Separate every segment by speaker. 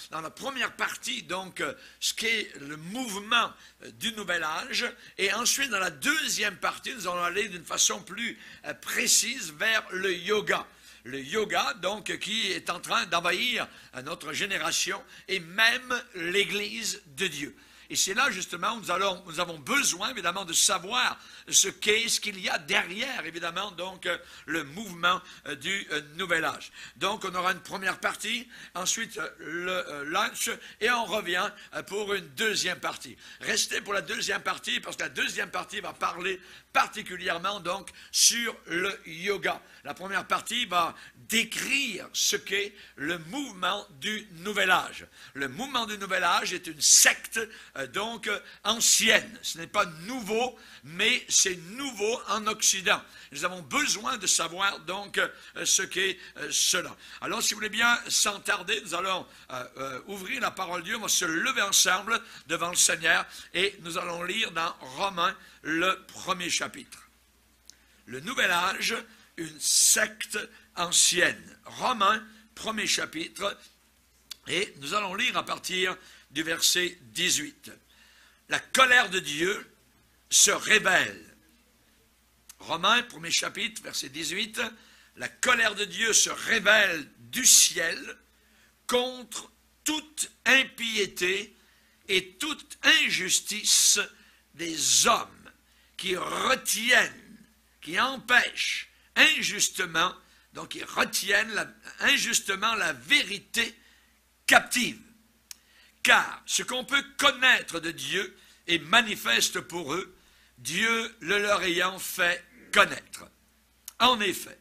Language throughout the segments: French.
Speaker 1: dans la première partie, donc, ce qu'est le mouvement du Nouvel Âge. Et ensuite, dans la deuxième partie, nous allons aller d'une façon plus précise vers le yoga. Le yoga, donc, qui est en train d'envahir notre génération et même l'Église de Dieu. Et c'est là, justement, où nous avons besoin, évidemment, de savoir ce qu'il y a derrière, évidemment, donc, le mouvement du Nouvel Âge. Donc, on aura une première partie, ensuite le lunch, et on revient pour une deuxième partie. Restez pour la deuxième partie, parce que la deuxième partie va parler particulièrement, donc, sur le yoga. La première partie va décrire ce qu'est le mouvement du Nouvel Âge. Le mouvement du Nouvel Âge est une secte, donc, ancienne. Ce n'est pas nouveau, mais c'est nouveau en Occident. Nous avons besoin de savoir, donc, ce qu'est cela. Alors, si vous voulez bien, sans tarder, nous allons ouvrir la parole de Dieu. On va se lever ensemble devant le Seigneur et nous allons lire dans Romains, le premier chapitre. Le Nouvel Âge, une secte ancienne. Romains, premier chapitre, et nous allons lire à partir du verset 18. La colère de Dieu se révèle. Romains, premier chapitre, verset 18. La colère de Dieu se révèle du ciel contre toute impiété et toute injustice des hommes qui retiennent, qui empêchent injustement, donc qui retiennent injustement la vérité captive. Car ce qu'on peut connaître de Dieu est manifeste pour eux, Dieu le leur ayant fait connaître. En effet,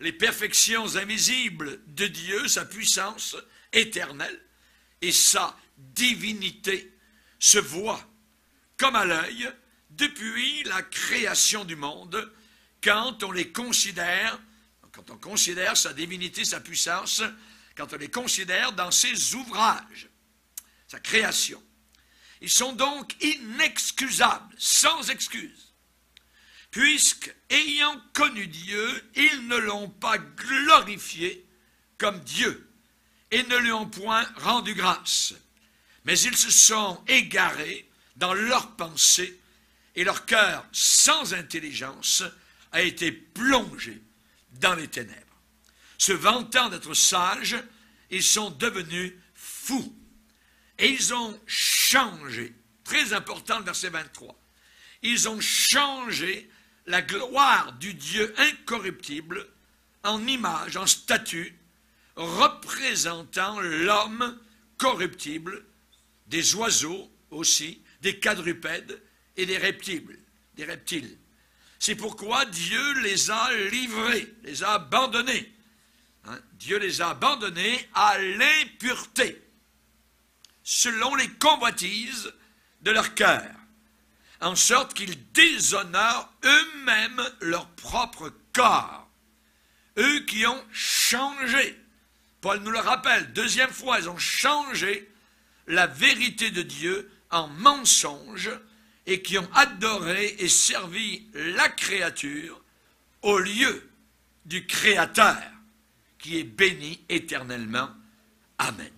Speaker 1: les perfections invisibles de Dieu, sa puissance éternelle et sa divinité se voient comme à l'œil depuis la création du monde, quand on les considère, quand on considère sa divinité, sa puissance, quand on les considère dans ses ouvrages, sa création. Ils sont donc inexcusables, sans excuse, puisque, ayant connu Dieu, ils ne l'ont pas glorifié comme Dieu, et ne lui ont point rendu grâce. Mais ils se sont égarés dans leurs pensées, et leur cœur sans intelligence a été plongé dans les ténèbres. Se vantant d'être sages, ils sont devenus fous. Et ils ont changé, très important le verset 23, ils ont changé la gloire du Dieu incorruptible en image, en statue, représentant l'homme corruptible, des oiseaux aussi, des quadrupèdes et des reptiles. C'est pourquoi Dieu les a livrés, les a abandonnés. Dieu les a abandonnés à l'impureté, selon les convoitises de leur cœur, en sorte qu'ils déshonorent eux-mêmes leur propre corps. Eux qui ont changé, Paul nous le rappelle, deuxième fois, ils ont changé la vérité de Dieu en mensonge et qui ont adoré et servi la créature au lieu du Créateur, qui est béni éternellement. Amen.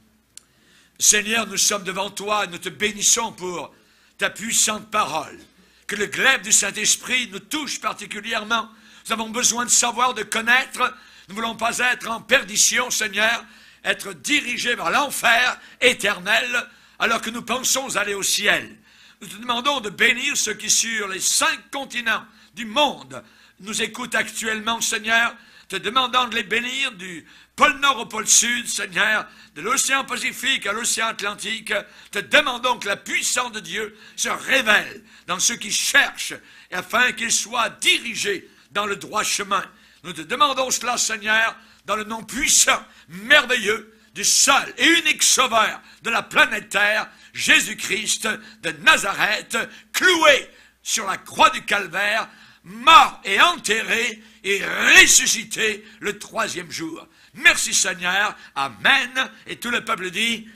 Speaker 1: Seigneur, nous sommes devant toi et nous te bénissons pour ta puissante parole. Que le glaive du Saint-Esprit nous touche particulièrement. Nous avons besoin de savoir, de connaître. Nous ne voulons pas être en perdition, Seigneur, être dirigés vers l'enfer éternel, alors que nous pensons aller au ciel. Nous te demandons de bénir ceux qui, sur les 5 continents du monde, nous écoutent actuellement, Seigneur, te demandant de les bénir du pôle Nord au pôle Sud, Seigneur, de l'océan Pacifique à l'océan Atlantique. Te demandons que la puissance de Dieu se révèle dans ceux qui cherchent, afin qu'ils soient dirigés dans le droit chemin. Nous te demandons cela, Seigneur, dans le nom puissant, merveilleux, du seul et unique Sauveur de la planète Terre, Jésus-Christ de Nazareth, cloué sur la croix du Calvaire, mort et enterré et ressuscité le 3e jour. Merci Seigneur. Amen. Et tout le peuple dit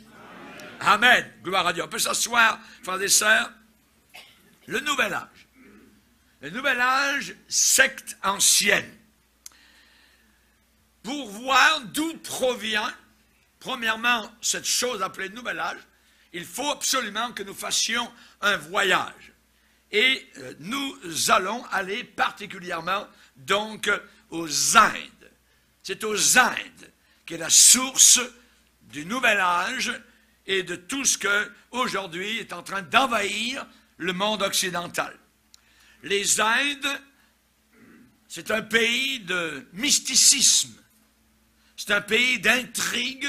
Speaker 1: Amen. Amen. Gloire à Dieu. On peut s'asseoir, frères et sœurs. Le Nouvel Âge. Le Nouvel Âge, secte ancienne. Pour voir d'où provient premièrement, cette chose appelée nouvel âge, il faut absolument que nous fassions un voyage. Et nous allons aller particulièrement donc aux Indes. C'est aux Indes qu'est la source du nouvel âge et de tout ce que aujourd'hui est en train d'envahir le monde occidental. Les Indes, c'est un pays de mysticisme, c'est un pays d'intrigue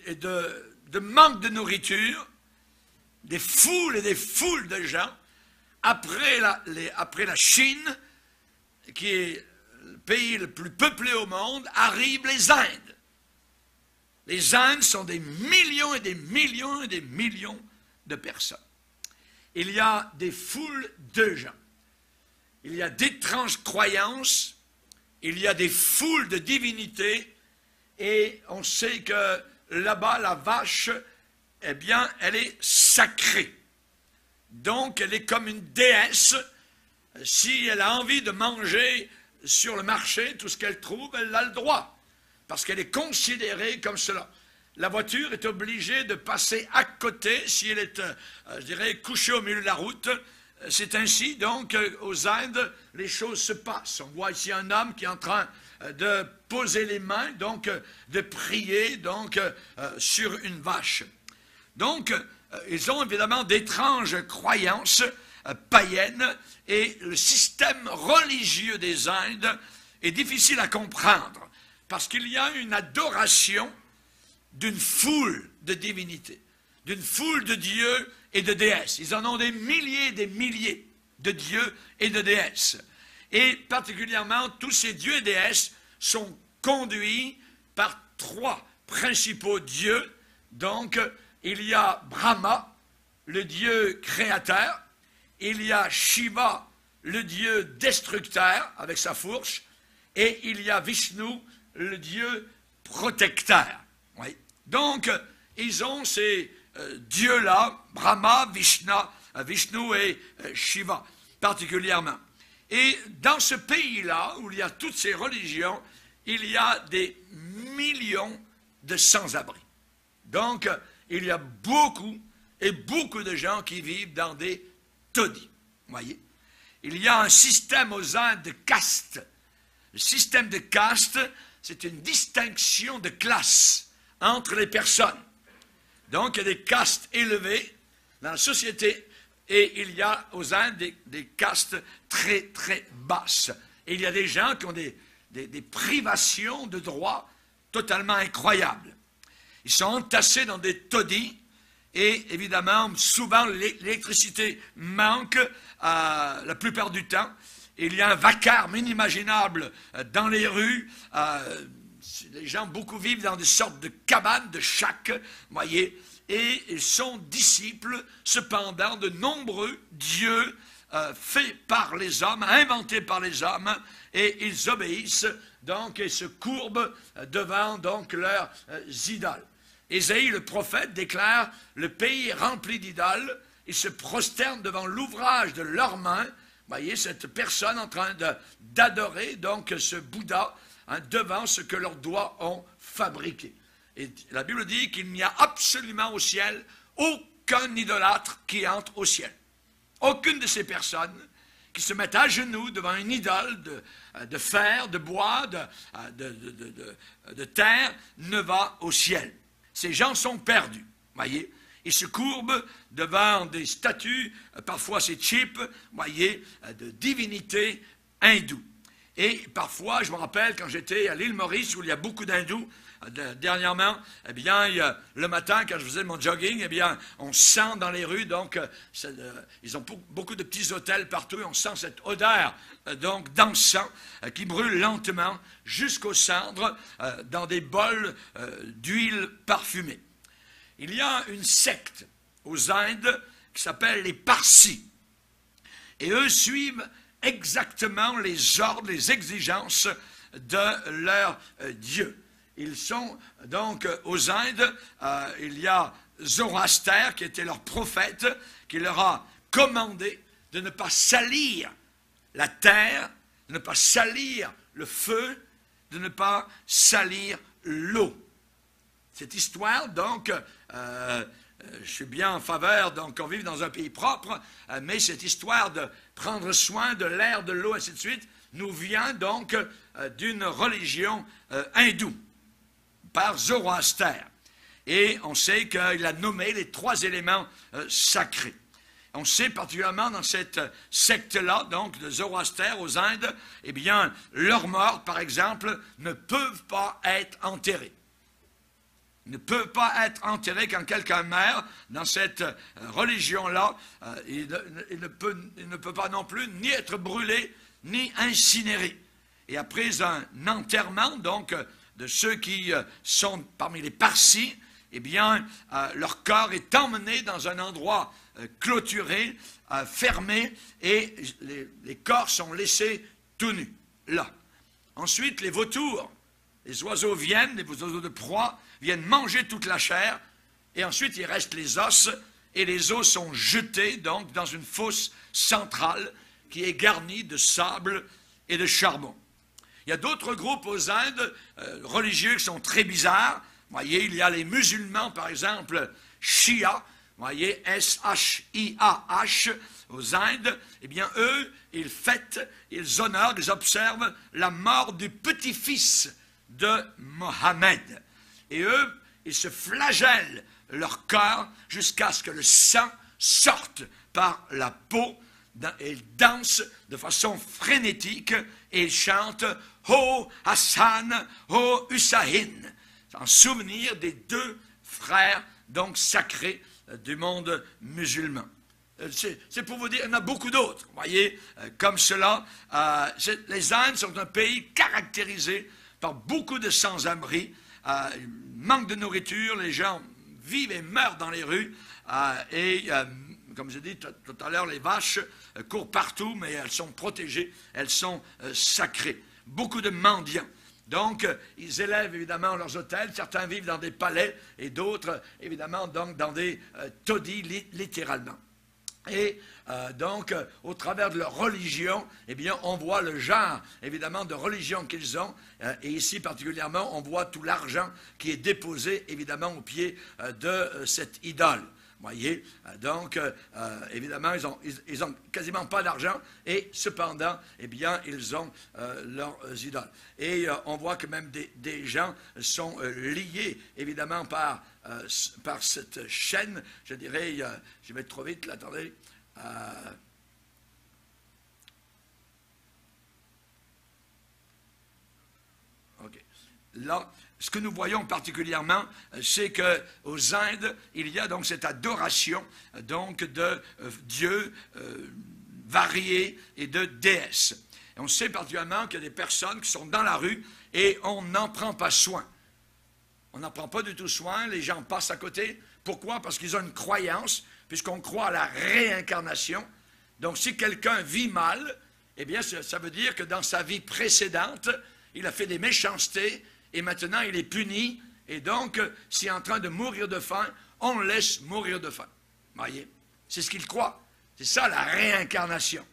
Speaker 1: et de manque de nourriture, des foules et des foules de gens. Après la Chine, qui est le pays le plus peuplé au monde, arrivent les Indes. Les Indes sont des millions et des millions et des millions de personnes. Il y a des foules de gens. Il y a d'étranges croyances. Il y a des foules de divinités. Et on sait que là-bas, la vache, eh bien, elle est sacrée. Donc, elle est comme une déesse. Si elle a envie de manger sur le marché tout ce qu'elle trouve, elle a le droit. Parce qu'elle est considérée comme cela. La voiture est obligée de passer à côté si elle est, je dirais, couchée au milieu de la route. C'est ainsi, donc, aux Indes, les choses se passent. On voit ici un homme qui est en train de poser les mains, donc, de prier, donc, sur une vache. Donc, ils ont évidemment d'étranges croyances païennes et le système religieux des Indes est difficile à comprendre parce qu'il y a une adoration d'une foule de divinités, d'une foule de dieux et de déesses. Ils en ont des milliers de dieux et de déesses. Et particulièrement, tous ces dieux et déesses sont conduits par trois principaux dieux. Donc, il y a Brahma, le dieu créateur, il y a Shiva, le dieu destructeur, avec sa fourche, et il y a Vishnu, le dieu protecteur. Oui. Donc, ils ont ces dieux-là, Brahma, Vishnu et Shiva, particulièrement. Et dans ce pays-là, où il y a toutes ces religions, il y a des millions de sans-abri. Donc, il y a beaucoup de gens qui vivent dans des taudis. Voyez? Il y a un système aux Indes de caste. Le système de caste, c'est une distinction de classe entre les personnes. Donc, il y a des castes élevées dans la société et il y a aux Indes des castes très, très basses. Et il y a des gens qui ont des privations de droits totalement incroyables. Ils sont entassés dans des taudis et évidemment, souvent l'électricité manque la plupart du temps. Il y a un vacarme inimaginable dans les rues. Les gens, beaucoup vivent dans des sortes de cabanes, de shacks, voyez, et ils sont disciples, cependant, de nombreux dieux faits par les hommes, inventés par les hommes, et ils obéissent, donc, et se courbent devant, donc, leurs idoles. Ésaïe, le prophète, déclare « Le pays est rempli d'idoles, ils se prosternent devant l'ouvrage de leurs mains. » Voyez, cette personne en train d'adorer, donc, ce Bouddha, devant ce que leurs doigts ont fabriqué. Et la Bible dit qu'il n'y a absolument au ciel aucun idolâtre qui entre au ciel. Aucune de ces personnes qui se mettent à genoux devant une idole de fer, de bois, de terre, ne va au ciel. Ces gens sont perdus, voyez. Ils se courbent devant des statues, parfois c'est cheap, voyez, de divinités hindoues. Et parfois, je me rappelle quand j'étais à l'île Maurice, où il y a beaucoup d'hindous, dernièrement, eh bien, le matin, quand je faisais mon jogging, eh bien, on sent dans les rues, donc, ils ont beaucoup de petits hôtels partout, et on sent cette odeur, donc, d'encens, qui brûle lentement jusqu'aux cendres, dans des bols d'huile parfumée. Il y a une secte aux Indes qui s'appelle les Parsis. Et eux suivent exactement les ordres, les exigences de leur Dieu. Ils sont donc aux Indes, il y a Zoroaster qui était leur prophète, qui leur a commandé de ne pas salir la terre, de ne pas salir le feu, de ne pas salir l'eau. Cette histoire, donc, je suis bien en faveur, donc, qu'on vive dans un pays propre, mais cette histoire de prendre soin de l'air, de l'eau, ainsi de suite, nous vient donc d'une religion hindoue, par Zoroaster. Et on sait qu'il a nommé les 3 éléments sacrés. On sait particulièrement dans cette secte-là, donc de Zoroaster aux Indes, eh bien, leurs morts, par exemple, ne peuvent pas être enterrés. Ils ne peuvent pas être enterrés quand quelqu'un meurt dans cette religion-là. Il ne peut pas non plus ni être brûlé, ni incinéré. Et après un enterrement, donc, de ceux qui sont parmi les Parsis, eh bien, leur corps est emmené dans un endroit clôturé, fermé, et les corps sont laissés tout nus, là. Ensuite, les vautours, les oiseaux viennent, les oiseaux de proie, viennent manger toute la chair, et ensuite il reste les os, et les os sont jetés, donc, dans une fosse centrale qui est garnie de sable et de charbon. Il y a d'autres groupes aux Indes religieux qui sont très bizarres. Vous voyez, il y a les musulmans, par exemple, Shia, vous voyez, S-H-I-A-H, aux Indes. Eh bien, eux, ils fêtent, ils honorent, ils observent la mort du petit-fils de Mohammed. Et eux, ils se flagellent leur corps jusqu'à ce que le sang sorte par la peau. Et ils dansent de façon frénétique et ils chantent « Ho Hassan, Ho Hussain » en souvenir des 2 frères donc sacrés du monde musulman. C'est pour vous dire, il y en a beaucoup d'autres, vous voyez, comme cela. Les Indes sont un pays caractérisé par beaucoup de sans-abri, manque de nourriture, les gens vivent et meurent dans les rues, et comme j'ai dit tout à l'heure, les vaches courent partout, mais elles sont protégées, elles sont sacrées. Beaucoup de mendiants. Donc, ils élèvent évidemment leurs hôtels. Certains vivent dans des palais et d'autres, évidemment, donc, dans des taudis, littéralement. Et donc, au travers de leur religion, eh bien, on voit le genre, évidemment, de religion qu'ils ont. Et ici, particulièrement, on voit tout l'argent qui est déposé, évidemment, au pied de cette idole. Voyez, donc, évidemment, ils ont quasiment pas d'argent, et cependant, eh bien, ils ont leurs idoles. Et on voit que même des gens sont liés, évidemment, par cette chaîne, je dirais, je vais être trop vite, là, attendez. OK. Là, ce que nous voyons particulièrement, c'est qu'aux Indes, il y a donc cette adoration donc, de dieux variés et de déesses. Et on sait particulièrement qu'il y a des personnes qui sont dans la rue et on n'en prend pas soin. On n'en prend pas du tout soin, les gens passent à côté. Pourquoi? Parce qu'ils ont une croyance, puisqu'on croit à la réincarnation. Donc si quelqu'un vit mal, eh bien ça veut dire que dans sa vie précédente, il a fait des méchancetés, et maintenant il est puni, et donc s'il est en train de mourir de faim, on le laisse mourir de faim. Voyez? C'est ce qu'il croit. C'est ça la réincarnation.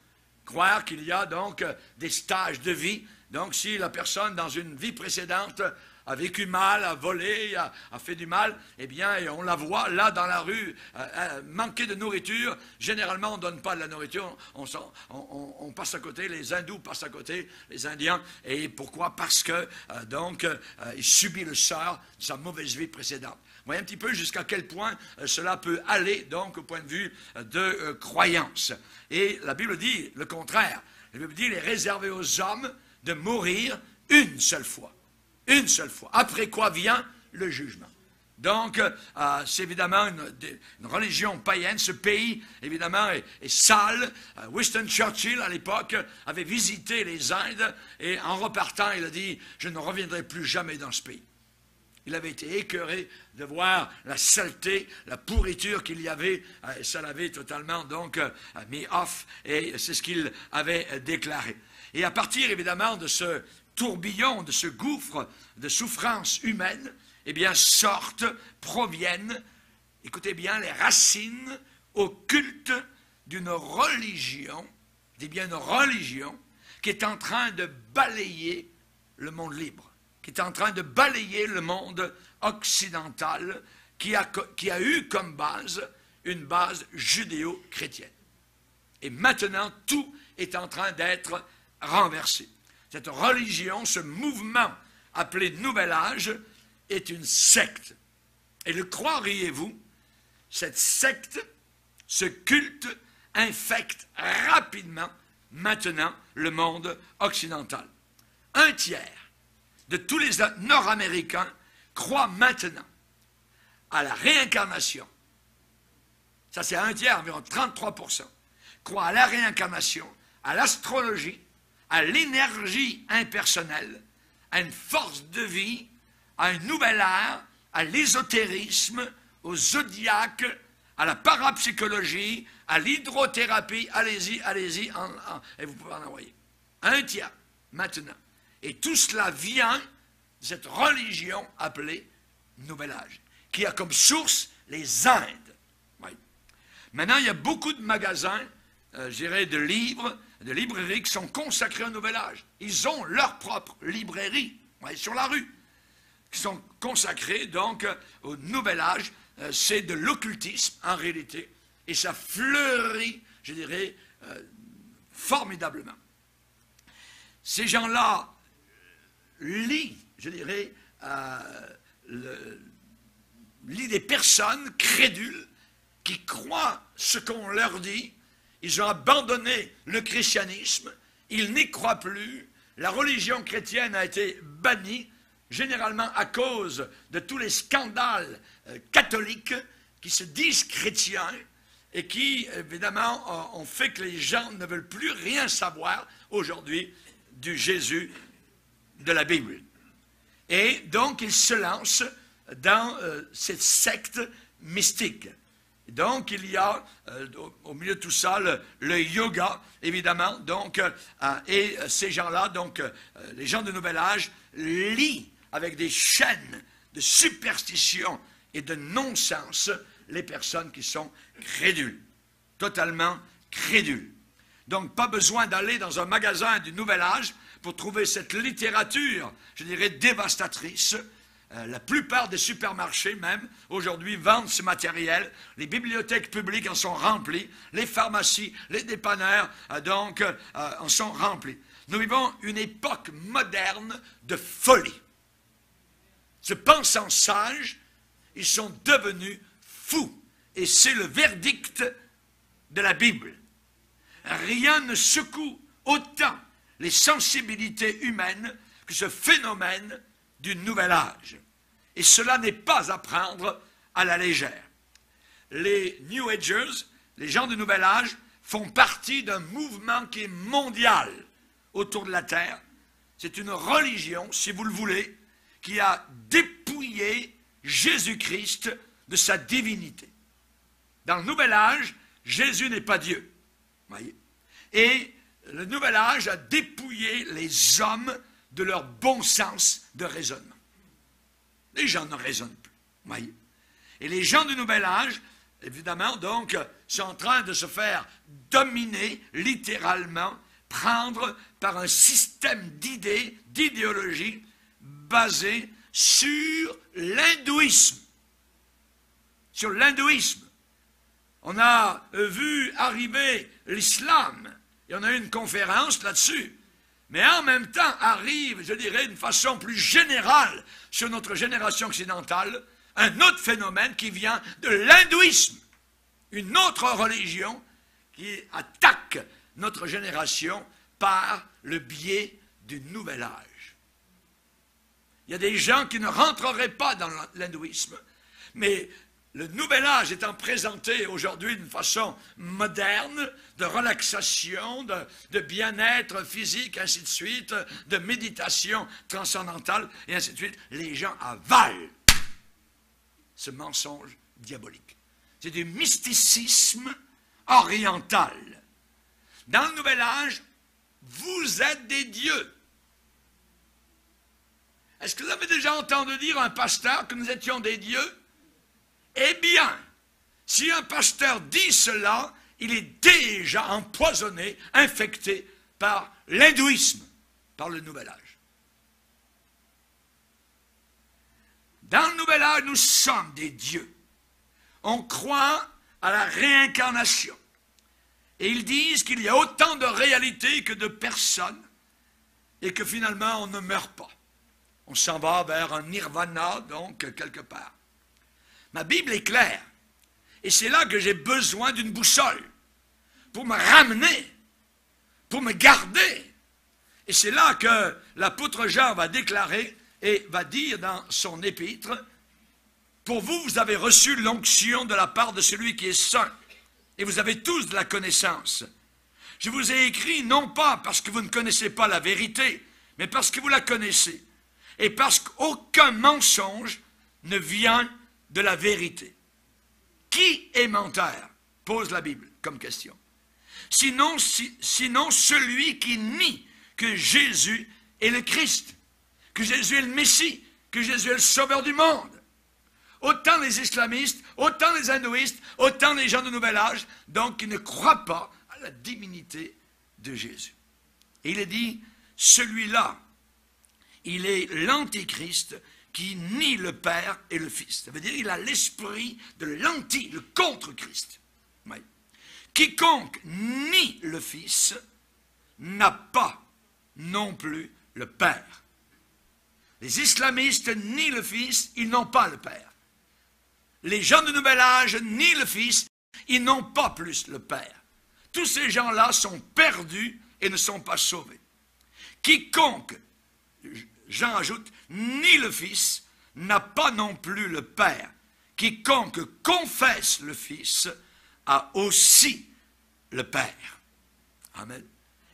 Speaker 1: Croire qu'il y a donc des stages de vie. Donc si la personne dans une vie précédente a vécu mal, a volé, a fait du mal, eh bien, on la voit là dans la rue, manquer de nourriture. Généralement, on ne donne pas de la nourriture, on passe à côté, les hindous passent à côté, les indiens. Et pourquoi? Parce que, donc, il subit le sort de sa mauvaise vie précédente. Vous voyez un petit peu jusqu'à quel point cela peut aller, donc, au point de vue de croyance. Et la Bible dit le contraire. La Bible dit qu'il est réservé aux hommes de mourir une seule fois. Une seule fois. Après quoi vient le jugement. Donc, c'est évidemment une religion païenne. Ce pays, évidemment, est sale. Winston Churchill, à l'époque, avait visité les Indes et en repartant, il a dit « Je ne reviendrai plus jamais dans ce pays ». Il avait été écœuré de voir la saleté, la pourriture qu'il y avait. Et ça l'avait totalement, donc, mis off. Et c'est ce qu'il avait déclaré. Et à partir, évidemment, de ce tourbillon, de ce gouffre de souffrance humaine, eh bien, sortent, proviennent, écoutez bien, les racines occultes d'une religion, je dis bien une religion, qui est en train de balayer le monde libre. qui est en train de balayer le monde occidental, qui a eu comme base une base judéo-chrétienne. Et maintenant, tout est en train d'être renversé. Cette religion, ce mouvement appelé Nouvel Âge, est une secte. Et le croiriez-vous, cette secte, ce culte, infecte rapidement, maintenant, le monde occidental. 1/3 de tous les Nord-Américains croient maintenant à la réincarnation. Ça, c'est 1/3, environ 33%. Croient à la réincarnation, à l'astrologie, à l'énergie impersonnelle, à une force de vie, à un nouvel ère, à l'ésotérisme, au zodiaque, à la parapsychologie, à l'hydrothérapie. Allez-y, allez-y, et vous pouvez en envoyer. 1/3, maintenant. Et tout cela vient de cette religion appelée Nouvel Âge, qui a comme source les Indes. Oui. Maintenant, il y a beaucoup de magasins, je dirais, de livres, de librairies qui sont consacrées au Nouvel Âge. Ils ont leur propre librairie, oui, sur la rue, qui sont consacrés donc au Nouvel Âge. C'est de l'occultisme en réalité, et ça fleurit, je dirais, formidablement. Ces gens-là lient, je dirais, lient des personnes crédules qui croient ce qu'on leur dit. Ils ont abandonné le christianisme, ils n'y croient plus. La religion chrétienne a été bannie, généralement à cause de tous les scandales catholiques qui se disent chrétiens et qui, évidemment, ont fait que les gens ne veulent plus rien savoir aujourd'hui du Jésus de la Bible. Et donc, ils se lancent dans cette secte mystique. Donc, il y a au milieu de tout ça le yoga, évidemment, donc, et ces gens-là, donc, les gens du Nouvel Âge, lient avec des chaînes de superstition et de non-sens les personnes qui sont crédules, totalement crédules. Donc, pas besoin d'aller dans un magasin du Nouvel Âge pour trouver cette littérature, je dirais, dévastatrice. La plupart des supermarchés, même, aujourd'hui, vendent ce matériel. Les bibliothèques publiques en sont remplies. Les pharmacies, les dépanneurs, donc, en sont remplis. Nous vivons une époque moderne de folie. Se pensant sages, ils sont devenus fous. Et c'est le verdict de la Bible. Rien ne secoue autant les sensibilités humaines que ce phénomène du Nouvel Âge. Et cela n'est pas à prendre à la légère. Les New Agers, les gens du Nouvel Âge, font partie d'un mouvement qui est mondial autour de la Terre. C'est une religion, si vous le voulez, qui a dépouillé Jésus-Christ de sa divinité. Dans le Nouvel Âge, Jésus n'est pas Dieu. Voyez? Et le Nouvel Âge a dépouillé les hommes de leur bon sens de raisonnement. Les gens ne raisonnent plus. Voyez? Et les gens du Nouvel Âge, évidemment, donc, sont en train de se faire dominer, littéralement, prendre par un système d'idées, d'idéologies, basé sur l'hindouisme. Sur l'hindouisme. On a vu arriver l'islam, et on a eu une conférence là-dessus. Mais en même temps arrive, je dirais, d'une façon plus générale sur notre génération occidentale, un autre phénomène qui vient de l'hindouisme. Une autre religion qui attaque notre génération par le biais du Nouvel Âge. Il y a des gens qui ne rentreraient pas dans l'hindouisme, mais le Nouvel Âge étant présenté aujourd'hui d'une façon moderne, de relaxation, de bien-être physique, ainsi de suite, de méditation transcendantale, et ainsi de suite, les gens avalent ce mensonge diabolique. C'est du mysticisme oriental. Dans le Nouvel Âge, vous êtes des dieux. Est-ce que vous avez déjà entendu dire à un pasteur que nous étions des dieux? Eh bien, si un pasteur dit cela, il est déjà empoisonné, infecté par l'hindouisme, par le Nouvel Âge. là, nous sommes des dieux. On croit à la réincarnation. Et ils disent qu'il y a autant de réalités que de personnes et que finalement on ne meurt pas. On s'en va vers un nirvana, donc quelque part. Ma Bible est claire. Et c'est là que j'ai besoin d'une boussole pour me ramener, pour me garder. Et c'est là que l'apôtre Jean va déclarer et va dire dans son épître, « Pour vous, vous avez reçu l'onction de la part de celui qui est saint, et vous avez tous de la connaissance. Je vous ai écrit non pas parce que vous ne connaissez pas la vérité, mais parce que vous la connaissez, et parce qu'aucun mensonge ne vient de la vérité. » Qui est menteur? Pose la Bible comme question. Sinon celui qui nie que Jésus est le Christ, que Jésus est le Messie, que Jésus est le Sauveur du monde. Autant les islamistes, autant les hindouistes, autant les gens de Nouvel Âge, donc ils ne croient pas à la divinité de Jésus. Et il est dit, celui-là, il est l'antichrist qui nie le Père et le Fils. Ça veut dire qu'il a l'esprit de l'anti, le contre-Christ. Oui. Quiconque nie le Fils n'a pas non plus le Père. Les islamistes nient le Fils, ils n'ont pas le Père. Les gens de Nouvel Âge nient le Fils, ils n'ont pas plus le Père. Tous ces gens-là sont perdus et ne sont pas sauvés. Quiconque, Jean ajoute, nie le Fils, n'a pas non plus le Père. Quiconque confesse le Fils a aussi le Père. Amen.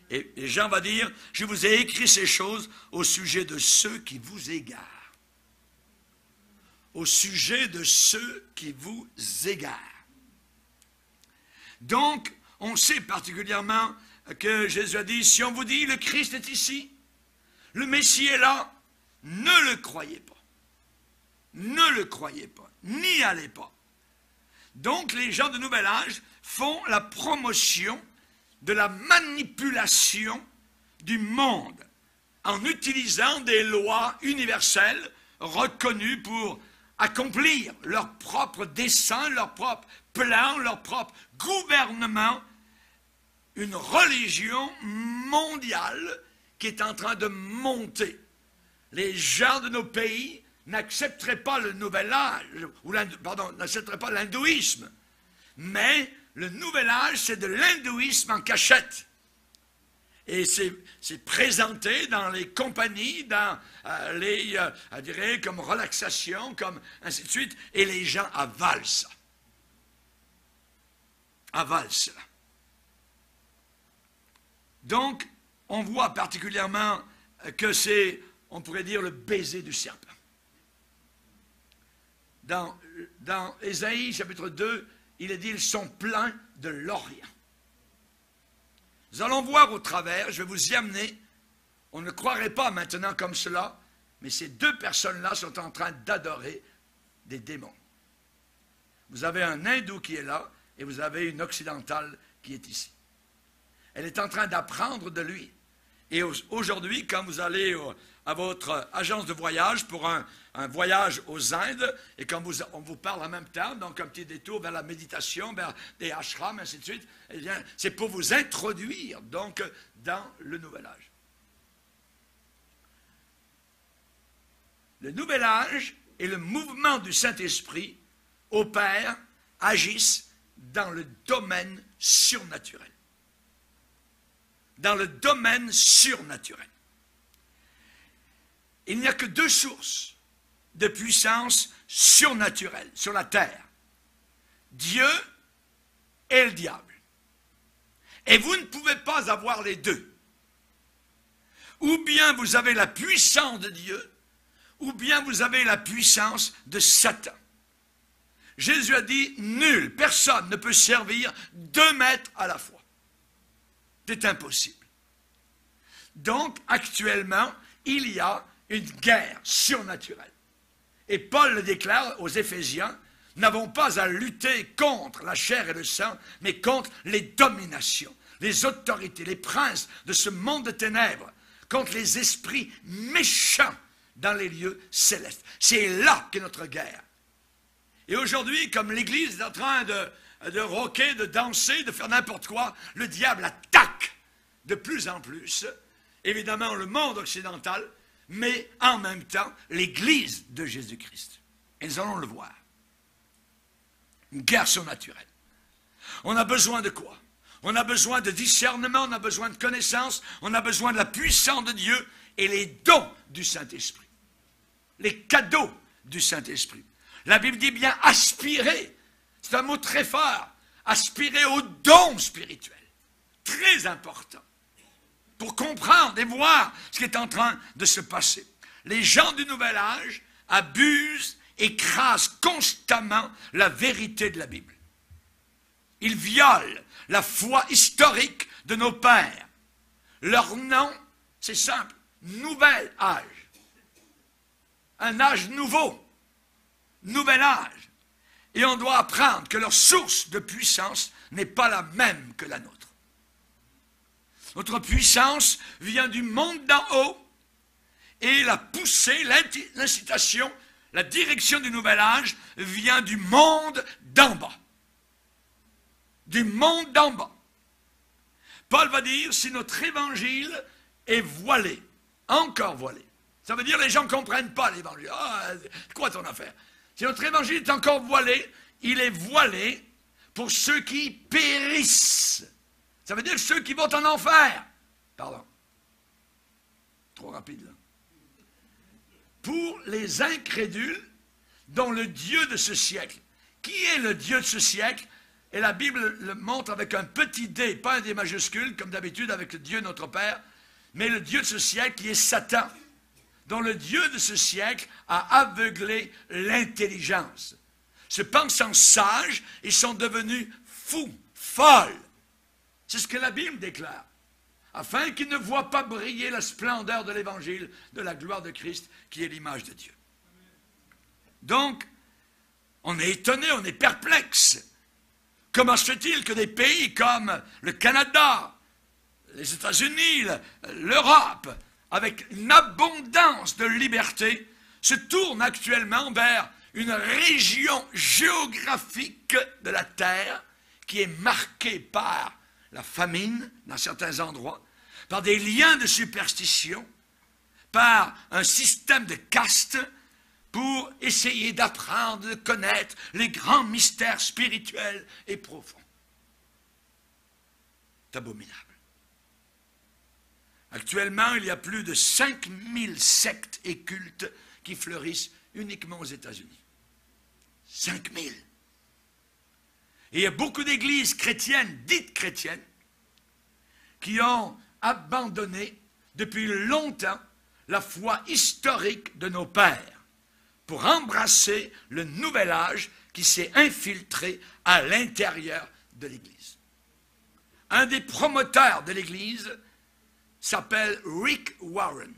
Speaker 1: Et Jean va dire, je vous ai écrit ces choses au sujet de ceux qui vous égarent. Au sujet de ceux qui vous égarent. Donc, on sait particulièrement que Jésus a dit, si on vous dit, le Christ est ici, le Messie est là, ne le croyez pas. Ne le croyez pas, n'y allez pas. Donc, les gens de Nouvel Âge font la promotion de la manipulation du monde en utilisant des lois universelles reconnues pour accomplir leur propre dessein, leur propre plan, leur propre gouvernement, une religion mondiale qui est en train de monter. Les gens de nos pays n'accepteraient pas le Nouvel Âge, n'accepteraient pas l'hindouisme, mais le Nouvel Âge, c'est de l'hindouisme en cachette. Et c'est présenté dans les compagnies, dans je dirais, comme relaxation, comme ainsi de suite, et les gens avalent ça. Avalent cela. Donc, on voit particulièrement que c'est, on pourrait dire, le baiser du serpent. Dans Ésaïe, chapitre 2, il est dit, ils sont pleins de l'Orient. Nous allons voir au travers, je vais vous y amener. On ne croirait pas maintenant comme cela, mais ces deux personnes-là sont en train d'adorer des démons. Vous avez un hindou qui est là, et vous avez une occidentale qui est ici. Elle est en train d'apprendre de lui. Et aujourd'hui, quand vous allez à votre agence de voyage pour un voyage aux Indes, et quand on vous parle en même temps, donc un petit détour vers la méditation, vers des ashrams, ainsi de suite, eh bien, c'est pour vous introduire, donc, dans le Nouvel Âge. Le Nouvel Âge et le mouvement du Saint-Esprit opèrent, agissent dans le domaine surnaturel. Dans le domaine surnaturel. Il n'y a que deux sources de puissance surnaturelle sur la terre. Dieu et le diable. Et vous ne pouvez pas avoir les deux. Ou bien vous avez la puissance de Dieu, ou bien vous avez la puissance de Satan. Jésus a dit, nul, personne ne peut servir 2 maîtres à la fois. C'est impossible. Donc, actuellement, il y a une guerre surnaturelle. Et Paul le déclare aux Éphésiens, n'avons pas à lutter contre la chair et le sang, mais contre les dominations, les autorités, les princes de ce monde de ténèbres, contre les esprits méchants dans les lieux célestes. C'est là qu'est notre guerre. Et aujourd'hui, comme l'Église est en train de rocker, de danser, de faire n'importe quoi, le diable attaque de plus en plus, évidemment, le monde occidental, mais en même temps, l'Église de Jésus-Christ. Et nous allons le voir. Une guerre surnaturelle. On a besoin de quoi? On a besoin de discernement, on a besoin de connaissance, on a besoin de la puissance de Dieu et les dons du Saint-Esprit. Les cadeaux du Saint-Esprit. La Bible dit bien aspirer. C'est un mot très fort. Aspirer aux dons spirituels. Très important. Pour comprendre et voir ce qui est en train de se passer. Les gens du Nouvel Âge abusent, écrasent constamment la vérité de la Bible. Ils violent la foi historique de nos pères. Leur nom, c'est simple, nouvel âge. Un âge nouveau, nouvel âge. Et on doit apprendre que leur source de puissance n'est pas la même que la nôtre. Notre puissance vient du monde d'en haut et la poussée, l'incitation, la direction du nouvel âge vient du monde d'en bas. Du monde d'en bas. Paul va dire, si notre évangile est voilé, encore voilé, ça veut dire que les gens ne comprennent pas l'évangile. Ah, c'est quoi ton affaire? Si notre évangile est encore voilé, il est voilé pour ceux qui périssent. Ça veut dire ceux qui vont en enfer. Pardon. Trop rapide, là. Pour les incrédules, dont le Dieu de ce siècle. Qui est le Dieu de ce siècle? Et la Bible le montre avec un petit D, pas un D majuscule, comme d'habitude avec le Dieu notre Père, mais le Dieu de ce siècle qui est Satan, dont le Dieu de ce siècle a aveuglé l'intelligence. Se pensant sages, ils sont devenus fous, folles. C'est ce que la Bible déclare. Afin qu'ils ne voient pas briller la splendeur de l'Évangile, de la gloire de Christ, qui est l'image de Dieu. Donc, on est étonné, on est perplexe. Comment se fait-il que des pays comme le Canada, les États-Unis, l'Europe, avec une abondance de liberté, se tournent actuellement vers une région géographique de la Terre qui est marquée par la famine dans certains endroits, par des liens de superstition, par un système de caste pour essayer d'apprendre, de connaître les grands mystères spirituels et profonds. C'est abominable. Actuellement, il y a plus de 5000 sectes et cultes qui fleurissent uniquement aux États-Unis. 5000. Et il y a beaucoup d'églises chrétiennes, dites chrétiennes, qui ont abandonné depuis longtemps la foi historique de nos pères pour embrasser le nouvel âge qui s'est infiltré à l'intérieur de l'Église. Un des promoteurs de l'Église s'appelle Rick Warren.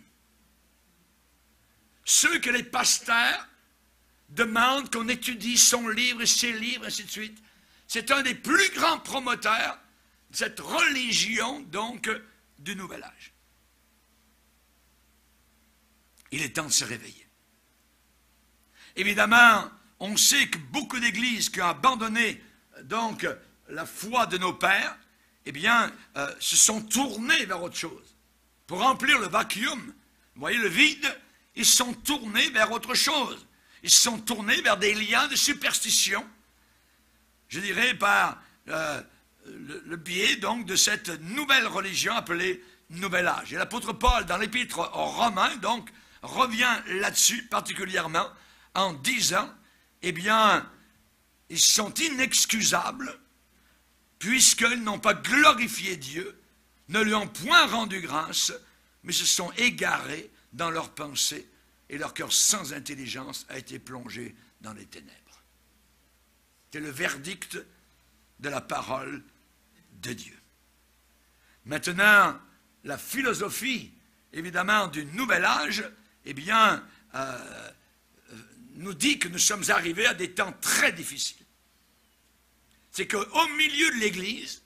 Speaker 1: Ceux que les pasteurs demandent qu'on étudie son livre et ses livres, ainsi de suite, c'est un des plus grands promoteurs de cette religion, donc, du nouvel âge. Il est temps de se réveiller. Évidemment, on sait que beaucoup d'églises qui ont abandonné donc la foi de nos pères, eh bien, se sont tournées vers autre chose. Pour remplir le vacuum, vous voyez le vide, ils se sont tournés vers autre chose. Ils se sont tournés vers des liens de superstition, je dirais par le biais donc de cette nouvelle religion appelée Nouvel Âge. Et l'apôtre Paul, dans l'épître aux Romains, donc, revient là-dessus particulièrement en disant, eh bien, ils sont inexcusables puisqu'ils n'ont pas glorifié Dieu, ne lui ont point rendu grâce, mais se sont égarés dans leurs pensées et leur cœur sans intelligence a été plongé dans les ténèbres. C'est le verdict de la parole de Dieu. Maintenant, la philosophie, évidemment, du nouvel âge, eh bien, nous dit que nous sommes arrivés à des temps très difficiles. C'est qu'au milieu de l'Église,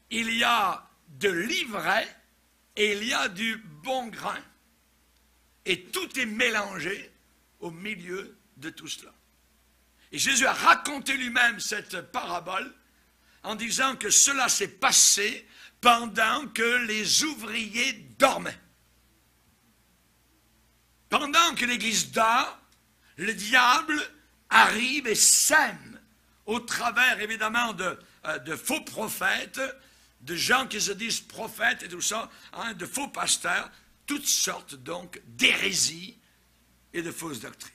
Speaker 1: il y a de l'ivraie et il y a du bon grain. et tout est mélangé au milieu de tout cela. Et Jésus a raconté lui-même cette parabole en disant que cela s'est passé pendant que les ouvriers dormaient. Pendant que l'Église dort, le diable arrive et sème au travers évidemment de faux prophètes, de gens qui se disent prophètes et tout ça, hein, de faux pasteurs, toutes sortes donc d'hérésies et de fausses doctrines.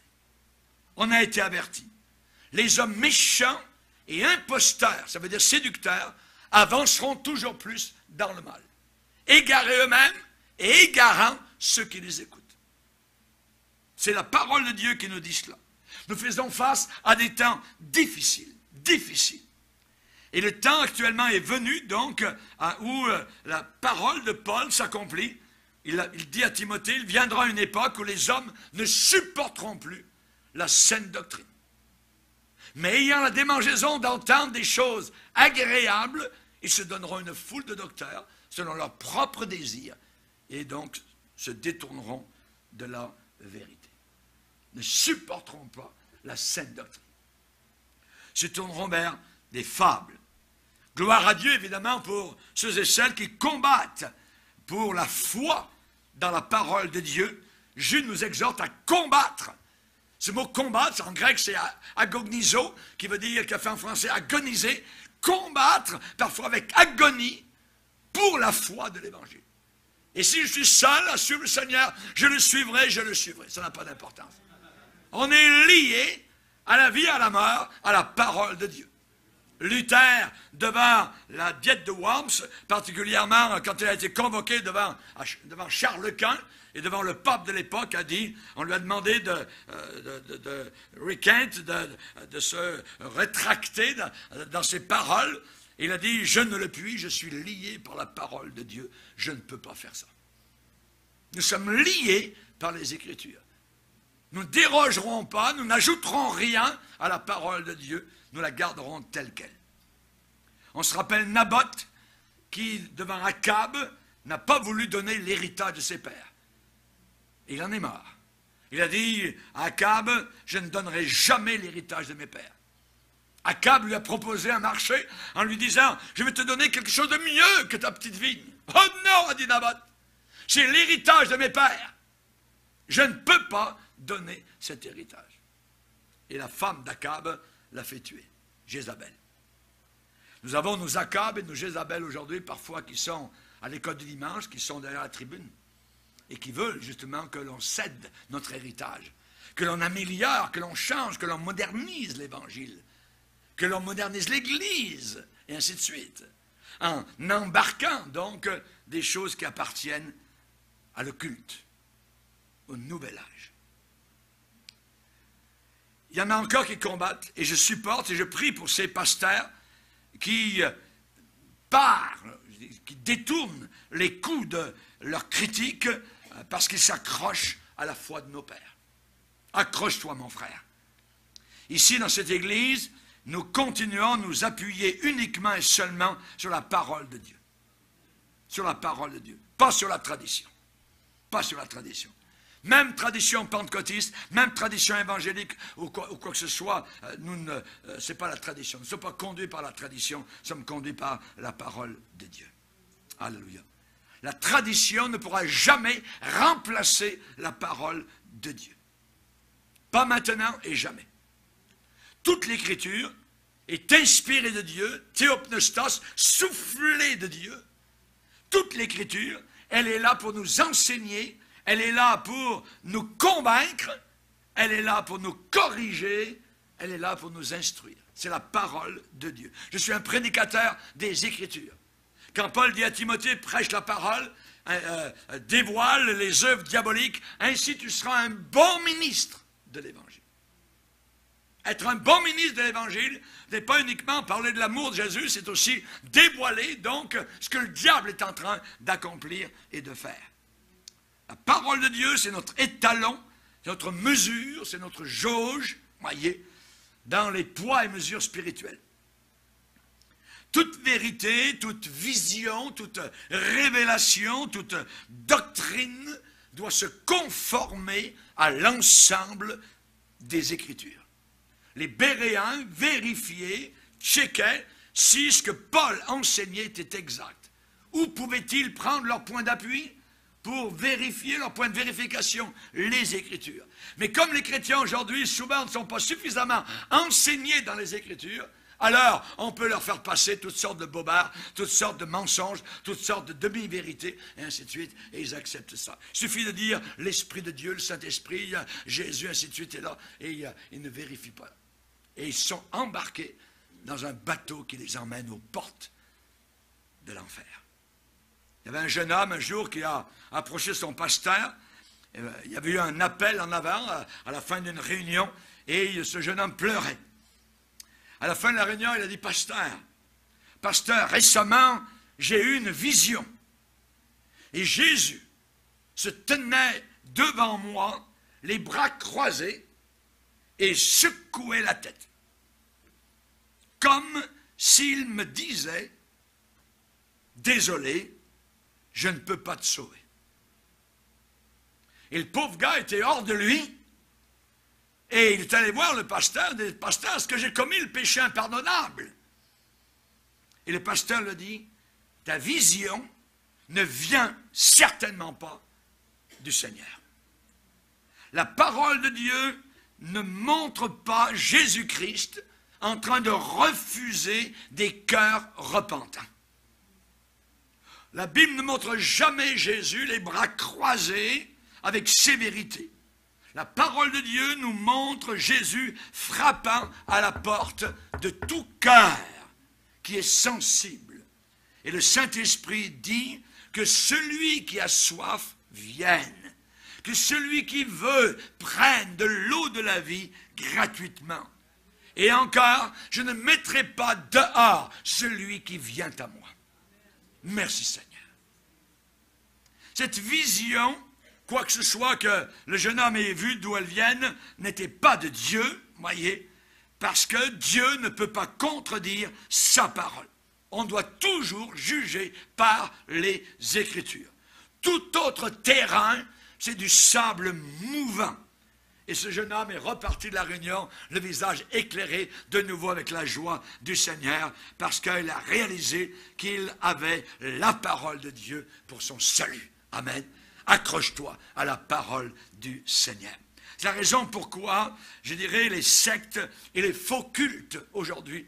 Speaker 1: On a été avertis. Les hommes méchants et imposteurs, ça veut dire séducteurs, avanceront toujours plus dans le mal, égarés eux-mêmes et égarant ceux qui les écoutent. C'est la parole de Dieu qui nous dit cela. Nous faisons face à des temps difficiles, difficiles. Et le temps actuellement est venu donc où la parole de Paul s'accomplit. Il dit à Timothée, il viendra une époque où les hommes ne supporteront plus la saine doctrine. Mais ayant la démangeaison d'entendre des choses agréables, ils se donneront une foule de docteurs selon leurs propres désirs et donc se détourneront de la vérité. Ne supporteront pas la saine doctrine. Se tourneront vers des fables. Gloire à Dieu, évidemment, pour ceux et celles qui combattent pour la foi dans la parole de Dieu. Jude nous exhorte à combattre. Ce mot combattre, en grec, c'est agonizo, qui veut dire, qui a fait en français agoniser, combattre, parfois avec agonie, pour la foi de l'Évangile. Et si je suis seul à suivre le Seigneur, je le suivrai, ça n'a pas d'importance. On est lié à la vie, à la mort, à la parole de Dieu. Luther, devant la diète de Worms, particulièrement quand il a été convoqué devant Charles Quint et devant le pape de l'époque, a dit, on lui a demandé de se rétracter dans ses paroles. Il a dit, je ne le puis, je suis lié par la parole de Dieu, je ne peux pas faire ça. Nous sommes liés par les Écritures. Nous ne dérogerons pas, nous n'ajouterons rien à la parole de Dieu, nous la garderons telle qu'elle. On se rappelle Naboth, qui, devant Akab, n'a pas voulu donner l'héritage de ses pères. Et il en est marre. Il a dit à Akab, je ne donnerai jamais l'héritage de mes pères. Akab lui a proposé un marché en lui disant, je vais te donner quelque chose de mieux que ta petite vigne. Oh non, a dit Naboth, c'est l'héritage de mes pères. Je ne peux pas donner cet héritage. Et la femme d'Akab l'a fait tuer, Jézabel. Nous avons nos Akab et nos Jézabel aujourd'hui, parfois qui sont à l'école du dimanche, qui sont derrière la tribune, et qui veulent justement que l'on cède notre héritage, que l'on améliore, que l'on change, que l'on modernise l'Évangile, que l'on modernise l'Église, et ainsi de suite, en embarquant donc des choses qui appartiennent à le culte, au nouvel âge. Il y en a encore qui combattent, et je supporte et je prie pour ces pasteurs qui parlent, qui détournent les coups de leurs critiques parce qu'ils s'accrochent à la foi de nos pères. Accroche-toi, mon frère. Ici, dans cette église, nous continuons à nous appuyer uniquement et seulement sur la parole de Dieu. Sur la parole de Dieu, pas sur la tradition. Pas sur la tradition. Même tradition pentecôtiste, même tradition évangélique ou quoi que ce soit, ce n'est pas la tradition. Nous ne sommes pas conduits par la tradition, nous sommes conduits par la parole de Dieu. Alléluia. La tradition ne pourra jamais remplacer la parole de Dieu. Pas maintenant et jamais. Toute l'Écriture est inspirée de Dieu, théopneustos, soufflée de Dieu. Toute l'Écriture, elle est là pour nous enseigner, elle est là pour nous convaincre, elle est là pour nous corriger, elle est là pour nous instruire. C'est la parole de Dieu. Je suis un prédicateur des Écritures. Quand Paul dit à Timothée, prêche la parole, dévoile les œuvres diaboliques, ainsi tu seras un bon ministre de l'Évangile. Être un bon ministre de l'Évangile n'est pas uniquement parler de l'amour de Jésus, c'est aussi dévoiler donc ce que le diable est en train d'accomplir et de faire. La parole de Dieu, c'est notre étalon, c'est notre mesure, c'est notre jauge, voyez, dans les poids et mesures spirituelles. Toute vérité, toute vision, toute révélation, toute doctrine doit se conformer à l'ensemble des Écritures. Les Béréens vérifiaient, checkaient si ce que Paul enseignait était exact. Où pouvaient-ils prendre leur point d'appui pour vérifier leur point de vérification? Les Écritures. Mais comme les chrétiens aujourd'hui souvent ne sont pas suffisamment enseignés dans les Écritures, alors on peut leur faire passer toutes sortes de bobards, toutes sortes de mensonges, toutes sortes de demi-vérités, et ainsi de suite, et ils acceptent ça. Il suffit de dire l'Esprit de Dieu, le Saint-Esprit, Jésus, ainsi de suite, est là, et ils ne vérifient pas. Et ils sont embarqués dans un bateau qui les emmène aux portes de l'enfer. Il y avait un jeune homme un jour qui a approché son pasteur. Il y avait eu un appel en avant à la fin d'une réunion et ce jeune homme pleurait. À la fin de la réunion, il a dit, pasteur, récemment, j'ai eu une vision. Et Jésus se tenait devant moi, les bras croisés, et secouait la tête. Comme s'il me disait, désolé, je ne peux pas te sauver. Et le pauvre gars était hors de lui, et il est allé voir le pasteur, il dit, pasteur, est-ce que j'ai commis le péché impardonnable? Et le pasteur lui dit, ta vision ne vient certainement pas du Seigneur. La parole de Dieu ne montre pas Jésus-Christ en train de refuser des cœurs repentants. La Bible ne montre jamais Jésus les bras croisés avec sévérité. La parole de Dieu nous montre Jésus frappant à la porte de tout cœur qui est sensible. Et le Saint-Esprit dit que celui qui a soif vienne, que celui qui veut prenne de l'eau de la vie gratuitement. Et encore, je ne mettrai pas dehors celui qui vient à moi. Merci Seigneur. Cette vision, quoi que ce soit que le jeune homme ait vu d'où elle vienne, n'était pas de Dieu, voyez, parce que Dieu ne peut pas contredire sa parole. On doit toujours juger par les Écritures. Tout autre terrain, c'est du sable mouvant. Et ce jeune homme est reparti de la réunion, le visage éclairé de nouveau avec la joie du Seigneur, parce qu'il a réalisé qu'il avait la parole de Dieu pour son salut. Amen. Accroche-toi à la parole du Seigneur. C'est la raison pourquoi, je dirais, les sectes et les faux cultes aujourd'hui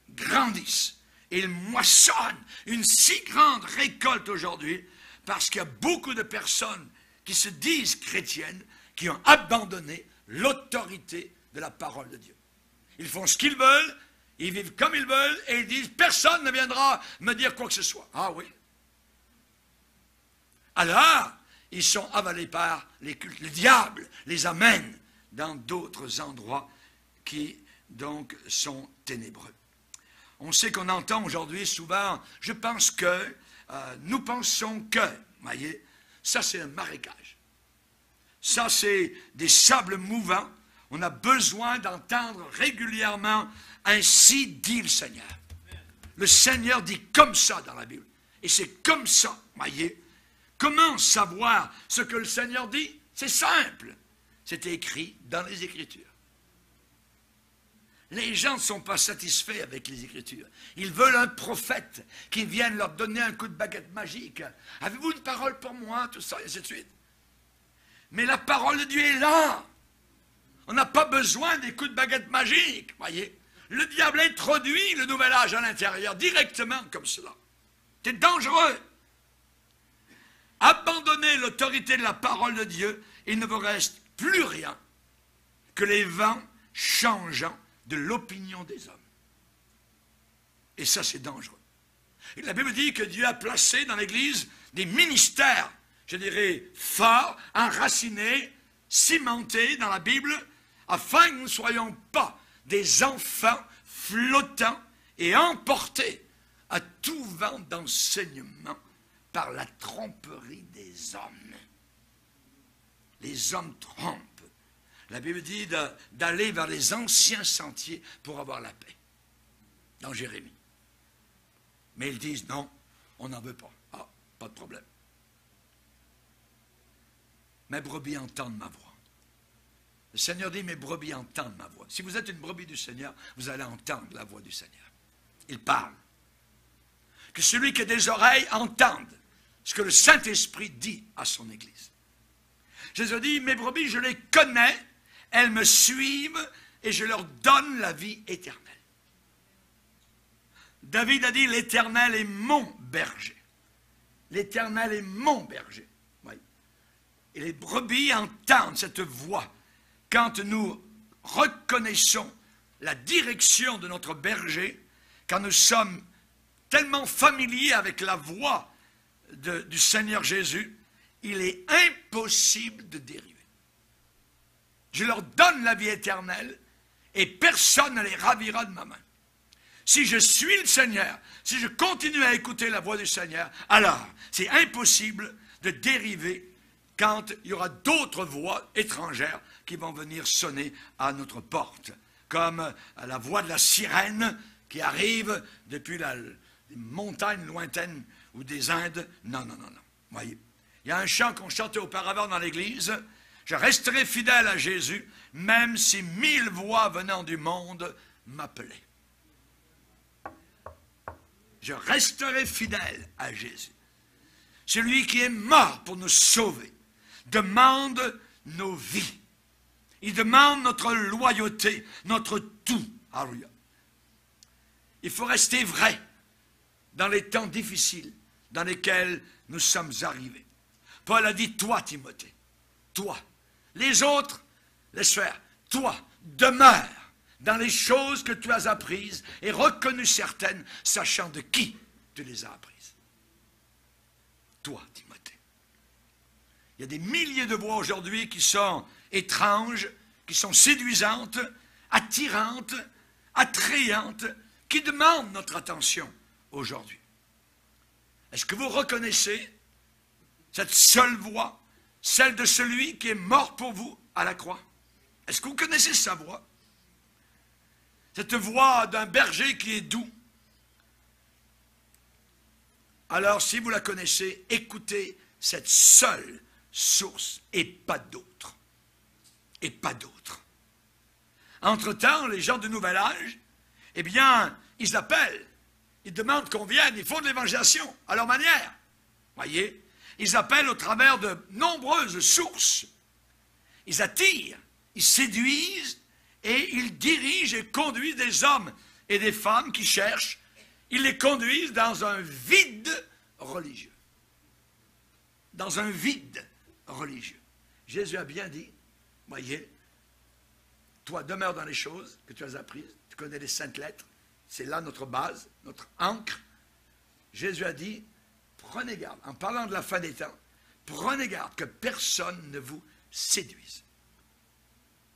Speaker 1: grandissent. Ils moissonnent une si grande récolte aujourd'hui, parce qu'il y a beaucoup de personnes qui se disent chrétiennes, qui ont abandonné l'autorité de la parole de Dieu. Ils font ce qu'ils veulent, ils vivent comme ils veulent, et ils disent, personne ne viendra me dire quoi que ce soit. Ah oui. Alors, ils sont avalés par les cultes. Le diable les amène dans d'autres endroits qui, donc, sont ténébreux. On sait qu'on entend aujourd'hui souvent, je pense que, nous pensons que, voyez, ça c'est un marécage. Ça, c'est des sables mouvants. On a besoin d'entendre régulièrement « Ainsi dit le Seigneur ». Le Seigneur dit comme ça dans la Bible. Et c'est comme ça, voyez. Comment savoir ce que le Seigneur dit? C'est simple. C'est écrit dans les Écritures. Les gens ne sont pas satisfaits avec les Écritures. Ils veulent un prophète qui vienne leur donner un coup de baguette magique. « Avez-vous une parole pour moi ?» Tout ça, et ainsi de suite. Mais la parole de Dieu est là. On n'a pas besoin des coups de baguette magique, voyez. Le diable introduit le nouvel âge à l'intérieur, directement comme cela. C'est dangereux. Abandonnez l'autorité de la parole de Dieu, il ne vous reste plus rien que les vents changeants de l'opinion des hommes. Et ça, c'est dangereux. Et la Bible dit que Dieu a placé dans l'Église des ministères, je dirais, forts, enracinés, cimentés dans la Bible, afin que nous ne soyons pas des enfants flottants et emportés à tout vent d'enseignement par la tromperie des hommes. Les hommes trompent. La Bible dit d'aller vers les anciens sentiers pour avoir la paix. Dans Jérémie. Mais ils disent non, on n'en veut pas. Ah, pas de problème. mes brebis entendent ma voix. Le Seigneur dit, mes brebis entendent ma voix. Si vous êtes une brebis du Seigneur, vous allez entendre la voix du Seigneur. Il parle. Que celui qui a des oreilles entende ce que le Saint-Esprit dit à son Église. Jésus dit, mes brebis, je les connais, elles me suivent et je leur donne la vie éternelle. David a dit, l'Éternel est mon berger. L'Éternel est mon berger. Oui. Et les brebis entendent cette voix quand nous reconnaissons la direction de notre berger, quand nous sommes tellement familiers avec la voix du Seigneur Jésus, il est impossible de dériver. Je leur donne la vie éternelle et personne ne les ravira de ma main. Si je suis le Seigneur, si je continue à écouter la voix du Seigneur, alors c'est impossible de dériver quand il y aura d'autres voix étrangères qui vont venir sonner à notre porte, comme la voix de la sirène qui arrive depuis les montagnes lointaines ou des Indes. Non, non, non, non. Voyez, il y a un chant qu'on chantait auparavant dans l'église. Je resterai fidèle à Jésus, même si 1000 voix venant du monde m'appelaient. Je resterai fidèle à Jésus. Celui qui est mort pour nous sauver demande nos vies. Il demande notre loyauté, notre tout. Alléluia. Il faut rester vrai dans les temps difficiles dans lesquels nous sommes arrivés. Paul a dit, toi Timothée, toi. Les autres, laisse faire. Toi, demeure dans les choses que tu as apprises et reconnues certaines, sachant de qui tu les as apprises. Toi, Timothée. Il y a des milliers de voix aujourd'hui qui sont étranges, qui sont séduisantes, attirantes, attrayantes, qui demandent notre attention aujourd'hui. Est-ce que vous reconnaissez cette seule voix, celle de celui qui est mort pour vous à la croix? Est-ce que vous connaissez sa voix? Cette voix d'un berger qui est doux. Alors, si vous la connaissez, écoutez cette seule source et pas d'autre. Et pas d'autre. Entre-temps, les gens du Nouvel Âge, eh bien, ils appellent, ils demandent qu'on vienne, ils font de l'évangélisation à leur manière. Voyez, ils appellent au travers de nombreuses sources. Ils attirent, ils séduisent et ils dirigent et conduisent des hommes et des femmes qui cherchent. Ils les conduisent dans un vide religieux. Dans un vide religieux. Jésus a bien dit, voyez, toi demeure dans les choses que tu as apprises, tu connais les saintes lettres, c'est là notre base, notre ancre. Jésus a dit, prenez garde, en parlant de la fin des temps, prenez garde que personne ne vous séduise.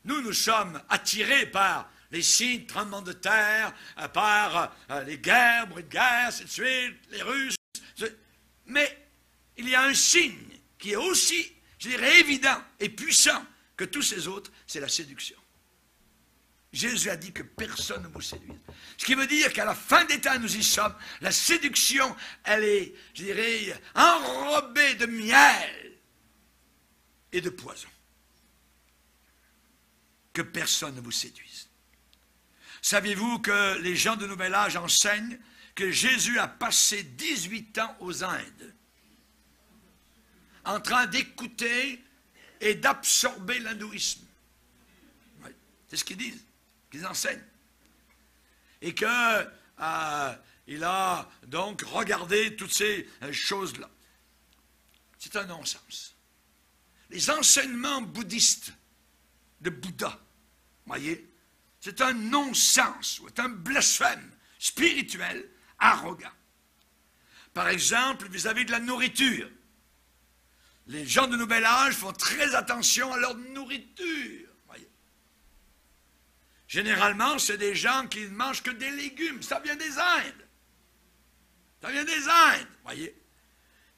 Speaker 1: Nous sommes attirés par les signes, tremblements de terre, par les guerres, bruits de guerre, ainsi de suite, les Russes. Mais il y a un signe qui est aussi, je dirais, évident et puissant que tous ces autres, c'est la séduction. Jésus a dit que personne ne vous séduise. Ce qui veut dire qu'à la fin des temps, nous y sommes, la séduction, elle est, je dirais, enrobée de miel et de poison. Que personne ne vous séduise. Saviez-vous que les gens du Nouvel Âge enseignent que Jésus a passé 18 ans aux Indes en train d'écouter et d'absorber l'hindouisme? Oui, c'est ce qu'ils disent, qu'ils enseignent. Et qu'il a donc regardé toutes ces choses-là. C'est un non-sens. Les enseignements bouddhistes de Bouddha, voyez, c'est un non-sens, c'est un blasphème spirituel arrogant. Par exemple, vis-à-vis de la nourriture, les gens du Nouvel Âge font très attention à leur nourriture. Voyez. Généralement, c'est des gens qui ne mangent que des légumes, ça vient des Indes. Ça vient des Indes, voyez.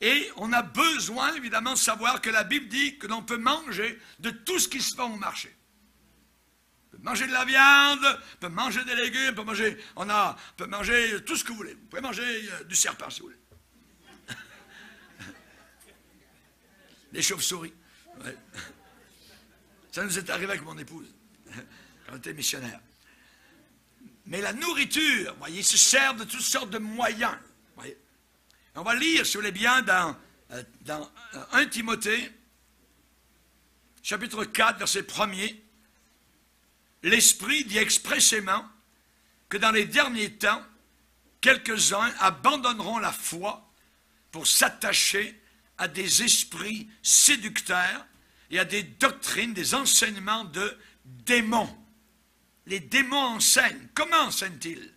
Speaker 1: Et on a besoin, évidemment, de savoir que la Bible dit que l'on peut manger de tout ce qui se vend au marché. On peut manger de la viande, on peut manger des légumes, on peut manger tout ce que vous voulez. Vous pouvez manger du serpent, si vous voulez. Des chauves-souris. Ouais. Ça nous est arrivé avec mon épouse, quand on était missionnaire. Mais la nourriture, vous voyez, ils se servent de toutes sortes de moyens. Voyez. On va lire, si vous voulez bien, dans 1 Timothée, chapitre 4, verset 1er. L'Esprit dit expressément que dans les derniers temps, quelques-uns abandonneront la foi pour s'attacher à des esprits séducteurs et à des doctrines, des enseignements de démons. Les démons enseignent. Comment enseignent-ils?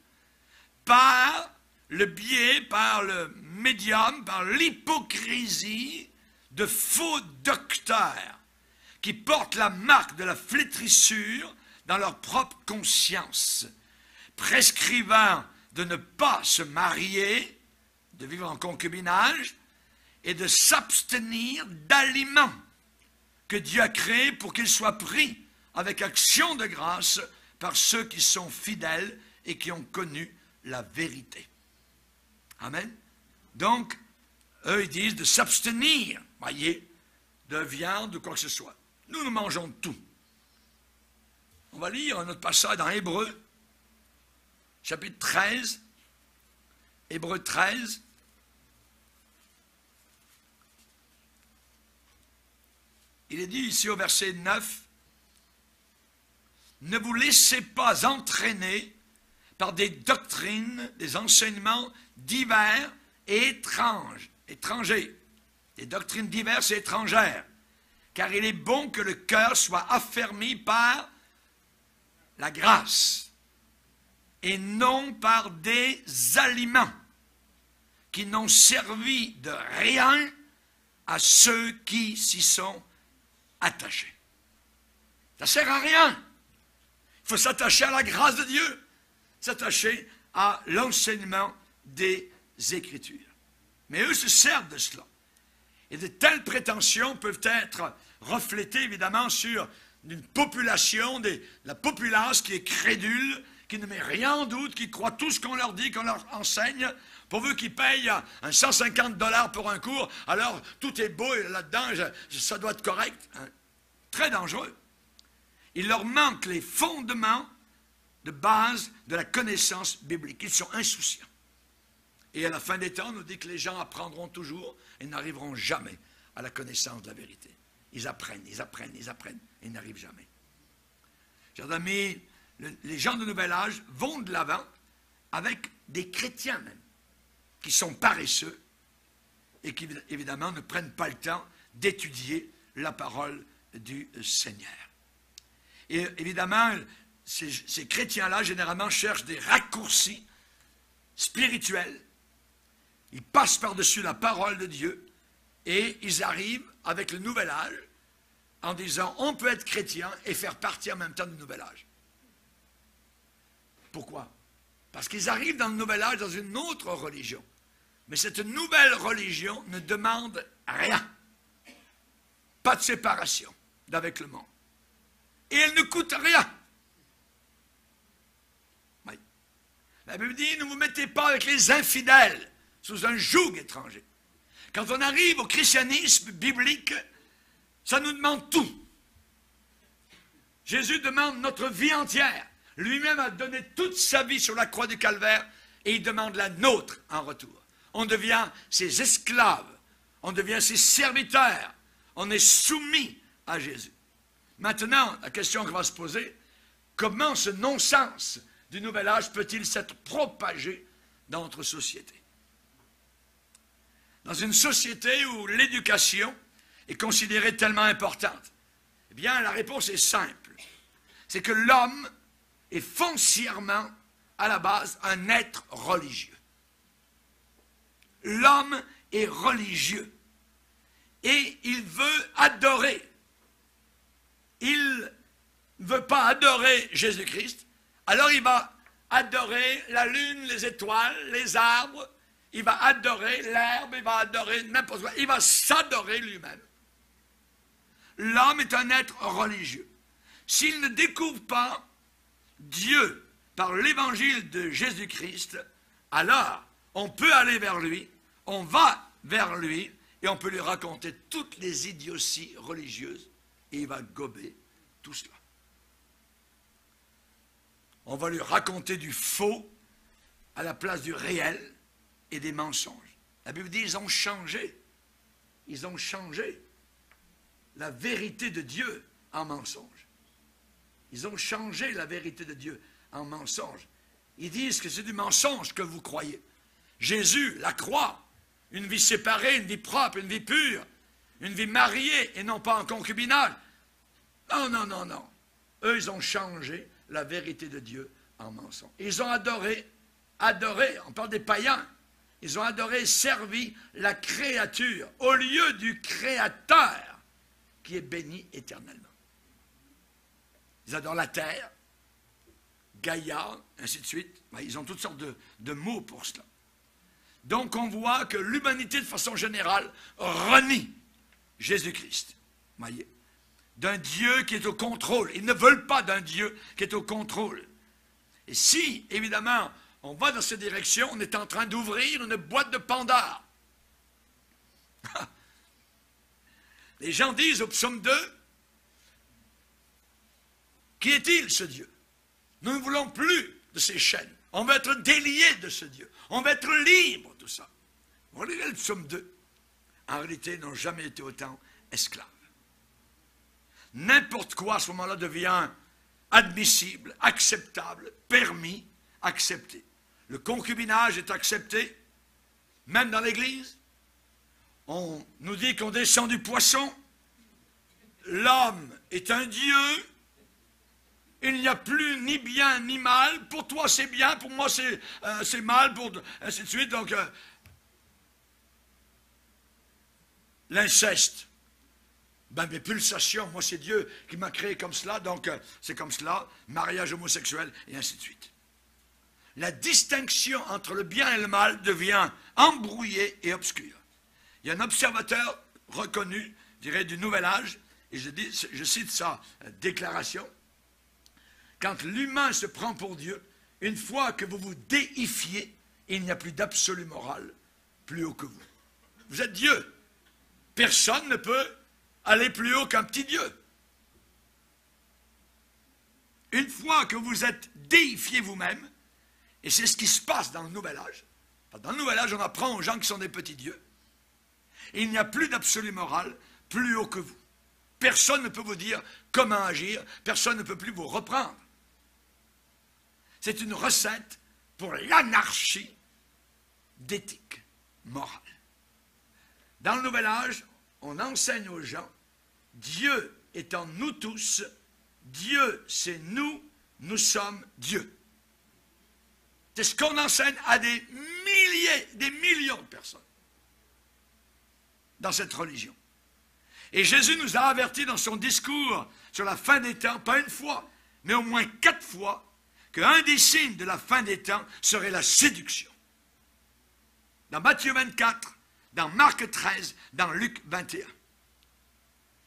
Speaker 1: Par le biais, par le médium, par l'hypocrisie de faux docteurs qui portent la marque de la flétrissure dans leur propre conscience, prescrivant de ne pas se marier, de vivre en concubinage et de s'abstenir d'aliments que Dieu a créés pour qu'ils soient pris avec action de grâce par ceux qui sont fidèles et qui ont connu la vérité. Amen. Donc, eux, ils disent de s'abstenir, voyez, de viande ou quoi que ce soit. Nous mangeons de tout. On va lire un autre passage dans Hébreux, chapitre 13, Hébreux 13. Il est dit ici au verset 9, « Ne vous laissez pas entraîner par des doctrines, des enseignements divers et étrangers, des doctrines diverses et étrangères, car il est bon que le cœur soit affermi par la grâce, et non par des aliments qui n'ont servi de rien à ceux qui s'y sont attachés. Ça ne sert à rien. Il faut s'attacher à la grâce de Dieu, s'attacher à l'enseignement des Écritures. Mais eux se servent de cela. Et de telles prétentions peuvent être reflétées évidemment sur une population, la populace qui est crédule, qui ne met rien en doute, qui croit tout ce qu'on leur dit, qu'on leur enseigne, pourvu qu'ils payent un 150 $ pour un cours, alors tout est beau là-dedans, ça doit être correct. Hein. Très dangereux. Il leur manque les fondements de base de la connaissance biblique. Ils sont insouciants. Et à la fin des temps, on nous dit que les gens apprendront toujours et n'arriveront jamais à la connaissance de la vérité. Ils apprennent, et ils n'arrivent jamais. Chers amis, les gens de Nouvel Âge vont de l'avant avec des chrétiens même, qui sont paresseux et qui, évidemment, ne prennent pas le temps d'étudier la parole du Seigneur. Et évidemment, ces chrétiens-là, généralement, cherchent des raccourcis spirituels. Ils passent par-dessus la parole de Dieu et ils arrivent avec le Nouvel Âge en disant on peut être chrétien et faire partie en même temps du Nouvel Âge. Pourquoi? Parce qu'ils arrivent dans le Nouvel Âge dans une autre religion. Mais cette nouvelle religion ne demande rien. Pas de séparation d'avec le monde. Et elle ne coûte rien. Oui. La Bible dit, ne vous mettez pas avec les infidèles sous un joug étranger. Quand on arrive au christianisme biblique, ça nous demande tout. Jésus demande notre vie entière. Lui-même a donné toute sa vie sur la croix du Calvaire et il demande la nôtre en retour. On devient ses esclaves, on devient ses serviteurs, on est soumis à Jésus. Maintenant, la question qu'on va se poser, comment ce non-sens du Nouvel Âge peut-il s'être propagé dans notre société? Dans une société où l'éducation est considérée tellement importante, eh bien, la réponse est simple. C'est que l'homme est foncièrement, à la base, un être religieux. L'homme est religieux et il veut adorer. Il ne veut pas adorer Jésus-Christ, alors il va adorer la lune, les étoiles, les arbres, il va adorer l'herbe, il va adorer n'importe quoi, il va s'adorer lui-même. L'homme est un être religieux. S'il ne découvre pas Dieu par l'évangile de Jésus-Christ, alors on peut aller vers lui, on va vers lui et on peut lui raconter toutes les idioties religieuses et il va gober tout cela. On va lui raconter du faux à la place du réel et des mensonges. La Bible dit ils ont changé. Ils ont changé la vérité de Dieu en mensonge. Ils ont changé la vérité de Dieu en mensonge. Ils disent que c'est du mensonge que vous croyez. Jésus, la croix, une vie séparée, une vie propre, une vie pure, une vie mariée et non pas en concubinage. Non, non, non, non. Eux, ils ont changé la vérité de Dieu en mensonge. Ils ont adoré, on parle des païens, ils ont adoré et servi la créature au lieu du Créateur qui est béni éternellement. Ils adorent la terre, Gaïa, ainsi de suite. Ils ont toutes sortes de mots pour cela. Donc on voit que l'humanité de façon générale renie Jésus-Christ. Voyez, d'un Dieu qui est au contrôle. Ils ne veulent pas d'un Dieu qui est au contrôle. Et si, évidemment, on va dans cette direction, on est en train d'ouvrir une boîte de Pandore. Les gens disent au psaume 2, qui est-il ce Dieu? Nous ne voulons plus de ces chaînes. On veut être déliés de ce Dieu. On veut être libre, tout ça. Vous regardez le psaume 2. En réalité, ils n'ont jamais été autant esclaves. N'importe quoi à ce moment-là devient admissible, acceptable, permis, accepté. Le concubinage est accepté, même dans l'Église. On nous dit qu'on descend du poisson. L'homme est un Dieu. Il n'y a plus ni bien ni mal. Pour toi, c'est bien. Pour moi, c'est mal. Ainsi de suite. Donc, l'inceste. Ben, mes pulsations, moi, c'est Dieu qui m'a créé comme cela. Donc, c'est comme cela. Mariage homosexuel, et ainsi de suite. La distinction entre le bien et le mal devient embrouillée et obscure. Il y a un observateur reconnu, je dirais, du Nouvel Âge, et je cite sa déclaration. Quand l'humain se prend pour Dieu, une fois que vous vous déifiez, il n'y a plus d'absolu moral plus haut que vous. Vous êtes Dieu. Personne ne peut aller plus haut qu'un petit Dieu. Une fois que vous êtes déifié vous-même, et c'est ce qui se passe dans le Nouvel Âge. Dans le Nouvel Âge, on apprend aux gens qui sont des petits dieux. Il n'y a plus d'absolu moral plus haut que vous. Personne ne peut vous dire comment agir, personne ne peut plus vous reprendre. C'est une recette pour l'anarchie d'éthique morale. Dans le Nouvel Âge, on enseigne aux gens, Dieu est en nous tous, Dieu c'est nous, nous sommes Dieu. C'est ce qu'on enseigne à des milliers, des millions de personnes dans cette religion. Et Jésus nous a avertis dans son discours sur la fin des temps, pas une fois, mais au moins 4 fois, qu'un des signes de la fin des temps serait la séduction. Dans Matthieu 24, dans Marc 13, dans Luc 21.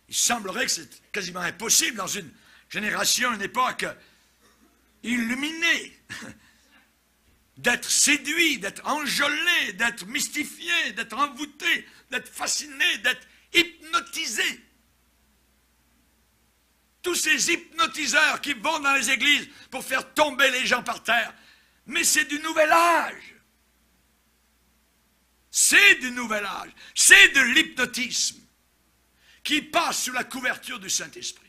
Speaker 1: Il semblerait que c'est quasiment impossible dans une génération, une époque illuminée, d'être séduit, d'être enjôlé, d'être mystifié, d'être envoûté, d'être fasciné, d'être hypnotisé. Tous ces hypnotiseurs qui vont dans les églises pour faire tomber les gens par terre. Mais c'est du Nouvel Âge. C'est du Nouvel Âge. C'est de l'hypnotisme qui passe sous la couverture du Saint-Esprit.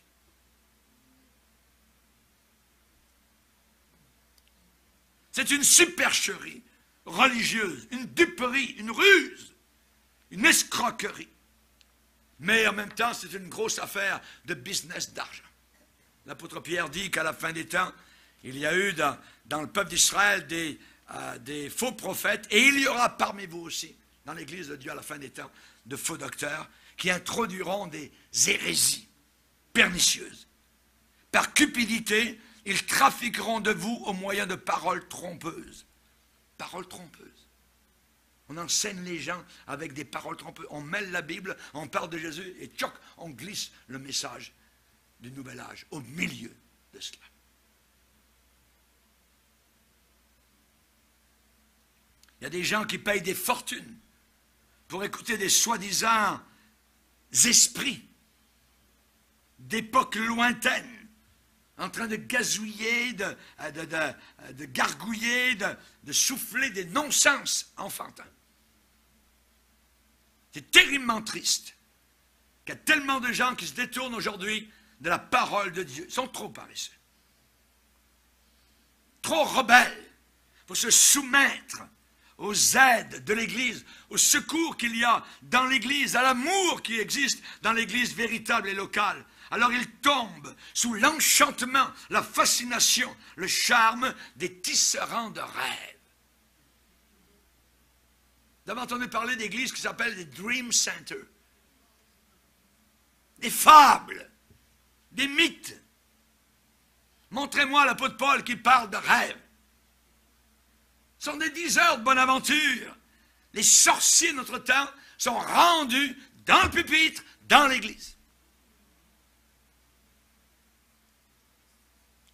Speaker 1: C'est une supercherie religieuse, une duperie, une ruse, une escroquerie. Mais en même temps, c'est une grosse affaire de business d'argent. L'apôtre Pierre dit qu'à la fin des temps, il y a eu dans le peuple d'Israël des faux prophètes, et il y aura parmi vous aussi, dans l'Église de Dieu à la fin des temps, de faux docteurs qui introduiront des hérésies pernicieuses. Par cupidité, ils trafiqueront de vous au moyen de paroles trompeuses. Paroles trompeuses. On enseigne les gens avec des paroles trompeuses. On mêle la Bible, on parle de Jésus et tchoc, on glisse le message du Nouvel Âge au milieu de cela. Il y a des gens qui payent des fortunes pour écouter des soi-disant esprits d'époques lointaines, en train de gazouiller, de gargouiller, de souffler des non-sens enfantins. C'est terriblement triste qu'il y a tellement de gens qui se détournent aujourd'hui de la parole de Dieu. Ils sont trop paresseux, trop rebelles. Il faut se soumettre aux aides de l'Église, au secours qu'il y a dans l'Église, à l'amour qui existe dans l'Église véritable et locale. Alors ils tombent sous l'enchantement, la fascination, le charme des tisserands de rêves. Vous avez entendu parler d'églises qui s'appellent des Dream Centers. Des fables, des mythes. Montrez-moi l'apôtre Paul qui parle de rêves. Ce sont des diseurs de bonne aventure. Les sorciers de notre temps sont rendus dans le pupitre, dans l'église.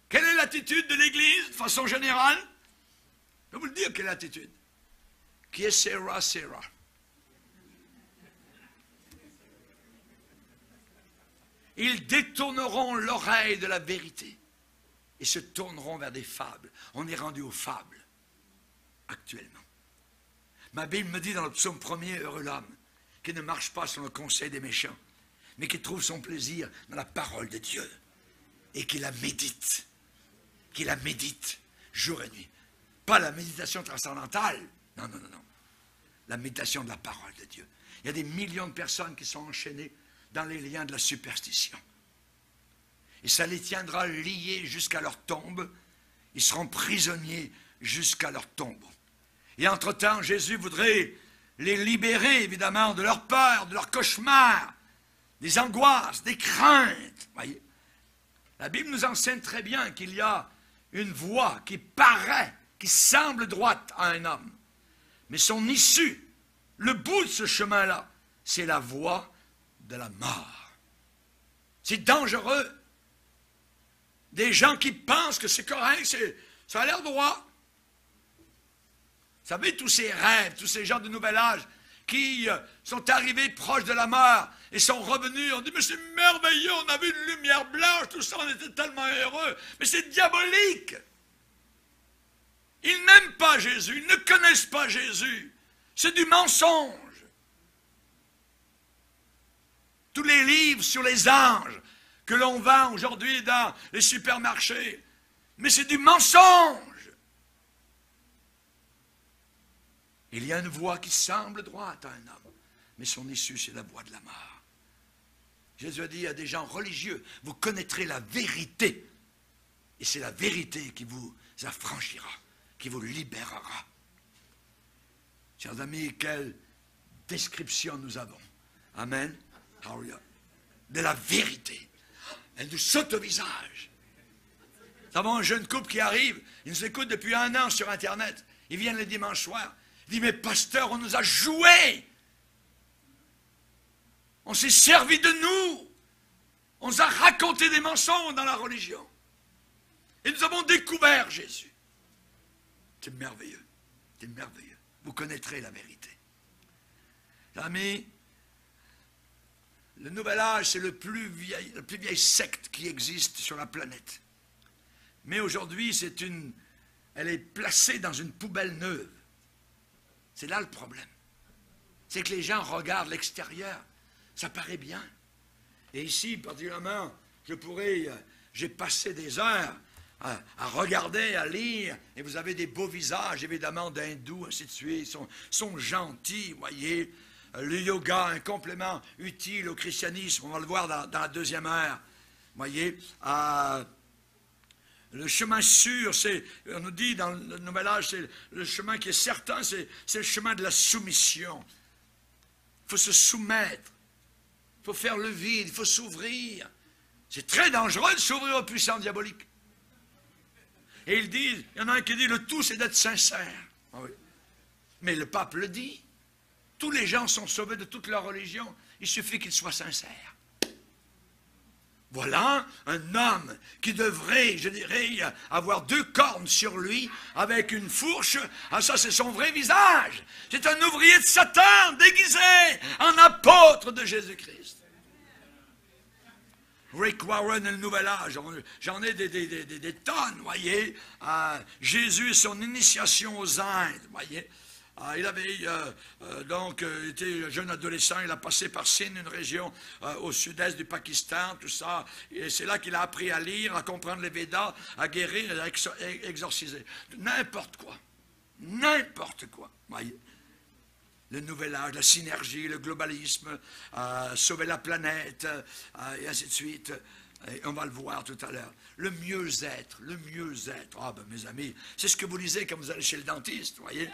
Speaker 1: Quelle est l'attitude de l'Église, de façon générale? Je vais vous le dire, quelle est l'attitude. Qui est sera, sera. Ils détourneront l'oreille de la vérité et se tourneront vers des fables. On est rendu aux fables, actuellement. Ma Bible me dit dans le psaume 1er, heureux l'homme, qui ne marche pas selon le conseil des méchants, mais qui trouve son plaisir dans la parole de Dieu et qui la médite. Qui la médite jour et nuit. Pas la méditation transcendantale. Non, non, non, non. La méditation de la parole de Dieu. Il y a des millions de personnes qui sont enchaînées dans les liens de la superstition. Et ça les tiendra liés jusqu'à leur tombe. Ils seront prisonniers jusqu'à leur tombeau. Et entre-temps, Jésus voudrait les libérer, évidemment, de leur peur, de leurs cauchemars, des angoisses, des craintes. Voyez? La Bible nous enseigne très bien qu'il y a une voie qui paraît, qui semble droite à un homme. Mais son issue, le bout de ce chemin-là, c'est la voie de la mort. C'est dangereux. Des gens qui pensent que c'est correct, ça a l'air droit. Vous savez, tous ces rêves, tous ces gens de nouvel âge qui sont arrivés proches de la mort et sont revenus, on dit, mais c'est merveilleux, on a vu une lumière blanche, tout ça, on était tellement heureux. Mais c'est diabolique. Ils n'aiment pas Jésus, ils ne connaissent pas Jésus. C'est du mensonge. Tous les livres sur les anges que l'on vend aujourd'hui dans les supermarchés, mais c'est du mensonge. Il y a une voie qui semble droite à un homme, mais son issue, c'est la voie de la mort. Jésus a dit à des gens religieux, vous connaîtrez la vérité, et c'est la vérité qui vous affranchira, qui vous libérera. Chers amis, quelle description nous avons. Amen. Hallelujah. De la vérité. Elle nous saute au visage. Nous avons un jeune couple qui arrive, ils nous écoutent depuis 1 an sur Internet. Ils viennent le dimanche soir. Il dit, mais pasteur, on nous a joué. On s'est servi de nous. On nous a raconté des mensonges dans la religion. Et nous avons découvert Jésus. C'est merveilleux. C'est merveilleux. Vous connaîtrez la vérité. Amis, le nouvel âge, c'est la plus vieille secte qui existe sur la planète. Mais aujourd'hui, elle est placée dans une poubelle neuve. C'est là le problème. C'est que les gens regardent l'extérieur. Ça paraît bien. Et ici, particulièrement, j'ai passé des heures à regarder, à lire, et vous avez des beaux visages, évidemment, d'hindous, ainsi de suite, ils sont gentils, vous voyez. Le yoga, un complément utile au christianisme, on va le voir dans la 2e heure, vous voyez. Le chemin sûr, on nous dit dans le Nouvel Âge, c'est le chemin qui est certain, c'est le chemin de la soumission. Il faut se soumettre, il faut faire le vide, il faut s'ouvrir. C'est très dangereux de s'ouvrir aux puissants diaboliques. Et il y en a un qui dit, le tout c'est d'être sincère. Ah oui. Mais le pape le dit. Tous les gens sont sauvés de toute leur religion, il suffit qu'ils soient sincères. Voilà un homme qui devrait, je dirais, avoir 2 cornes sur lui avec une fourche. Ah, ça, c'est son vrai visage. C'est un ouvrier de Satan déguisé en apôtre de Jésus-Christ. Rick Warren et le Nouvel Âge, j'en ai des tonnes, voyez. Jésus et son initiation aux Indes, voyez. Il avait donc été jeune adolescent, il a passé par Sindh, une région au sud-est du Pakistan, tout ça. Et c'est là qu'il a appris à lire, à comprendre les Védas, à guérir, à exorciser. N'importe quoi. N'importe quoi. Voyez. Le nouvel âge, la synergie, le globalisme, sauver la planète, et ainsi de suite. Et on va le voir tout à l'heure. Le mieux-être, le mieux-être. Ah ben mes amis, c'est ce que vous lisez quand vous allez chez le dentiste, voyez.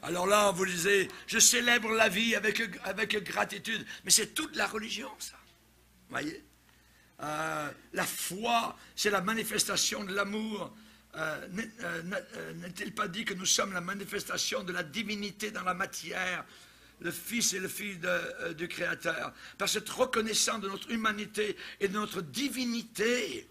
Speaker 1: Alors là, vous lisez, je célèbre la vie avec gratitude. Mais c'est toute la religion, ça. Voyez. La foi, c'est la manifestation de l'amour. N'est-il pas dit que nous sommes la manifestation de la divinité dans la matière, le Fils et le Fils du Créateur? Par cette reconnaissance de notre humanité et de notre divinité,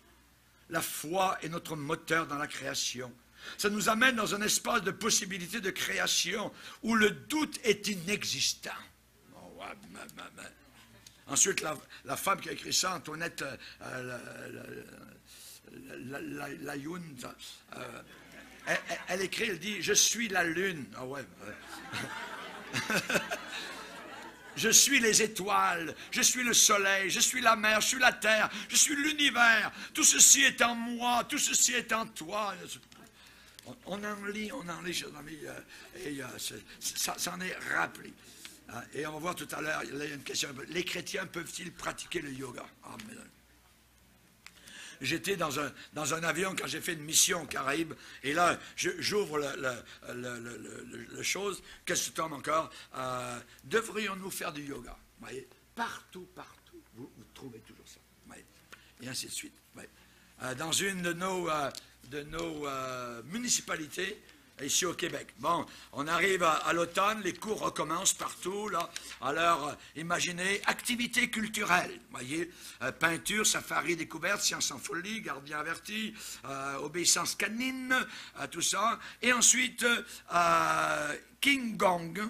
Speaker 1: la foi est notre moteur dans la création. Ça nous amène dans un espace de possibilité de création où le doute est inexistant. Oh, ouais, ensuite, la femme qui a écrit ça, Antoinette Layoun, elle écrit, elle dit « Je suis la lune ». Ah ouais. Je suis les étoiles, je suis le soleil, je suis la mer, je suis la terre, je suis l'univers. Tout ceci est en moi, tout ceci est en toi. On en lit, chers amis, et ça s'en est rappelé. Et on va voir tout à l'heure, il y a une question. Les chrétiens peuvent-ils pratiquer le yoga? J'étais dans un avion quand j'ai fait une mission aux Caraïbes, et là, j'ouvre le chose. Qu'est-ce que tu tombes encore? Devrions-nous faire du yoga? Vous voyez, partout, vous trouvez toujours ça. Voyez, et ainsi de suite. Dans une de nos municipalités, ici au Québec. Bon, on arrive à l'automne, les cours recommencent partout, là. Alors, imaginez, activités culturelles, voyez, peinture, safari, découverte, science en folie, gardien averti, obéissance canine, tout ça. Et ensuite, King Gong,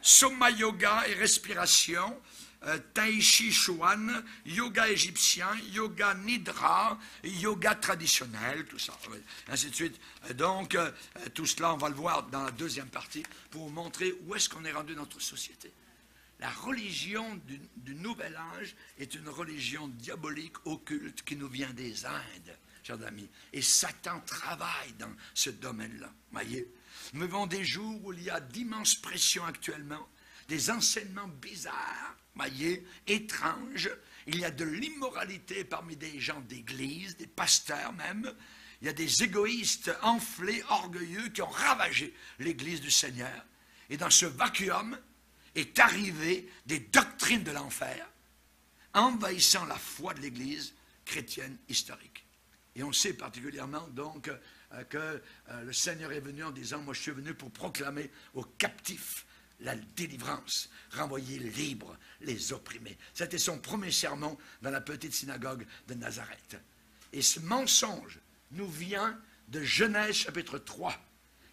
Speaker 1: Soma Yoga et respiration, Tai Chi Chuan, yoga égyptien, yoga nidra, yoga traditionnel, tout ça, ainsi de suite. Donc, tout cela, on va le voir dans la deuxième partie pour vous montrer où est-ce qu'on est rendu dans notre société. La religion du Nouvel Âge est une religion diabolique, occulte, qui nous vient des Indes, chers amis. Et Satan travaille dans ce domaine-là, voyez. Nous vivons des jours où il y a d'immenses pressions actuellement, des enseignements bizarres, voyez, étranges. Il y a de l'immoralité parmi des gens d'église, des pasteurs même. Il y a des égoïstes enflés, orgueilleux, qui ont ravagé l'église du Seigneur. Et dans ce vacuum est arrivé des doctrines de l'enfer, envahissant la foi de l'église chrétienne historique. Et on sait particulièrement donc que le Seigneur est venu en disant, moi je suis venu pour proclamer aux captifs la délivrance, renvoyer libres les opprimés. C'était son premier sermon dans la petite synagogue de Nazareth. Et ce mensonge nous vient de Genèse chapitre 3,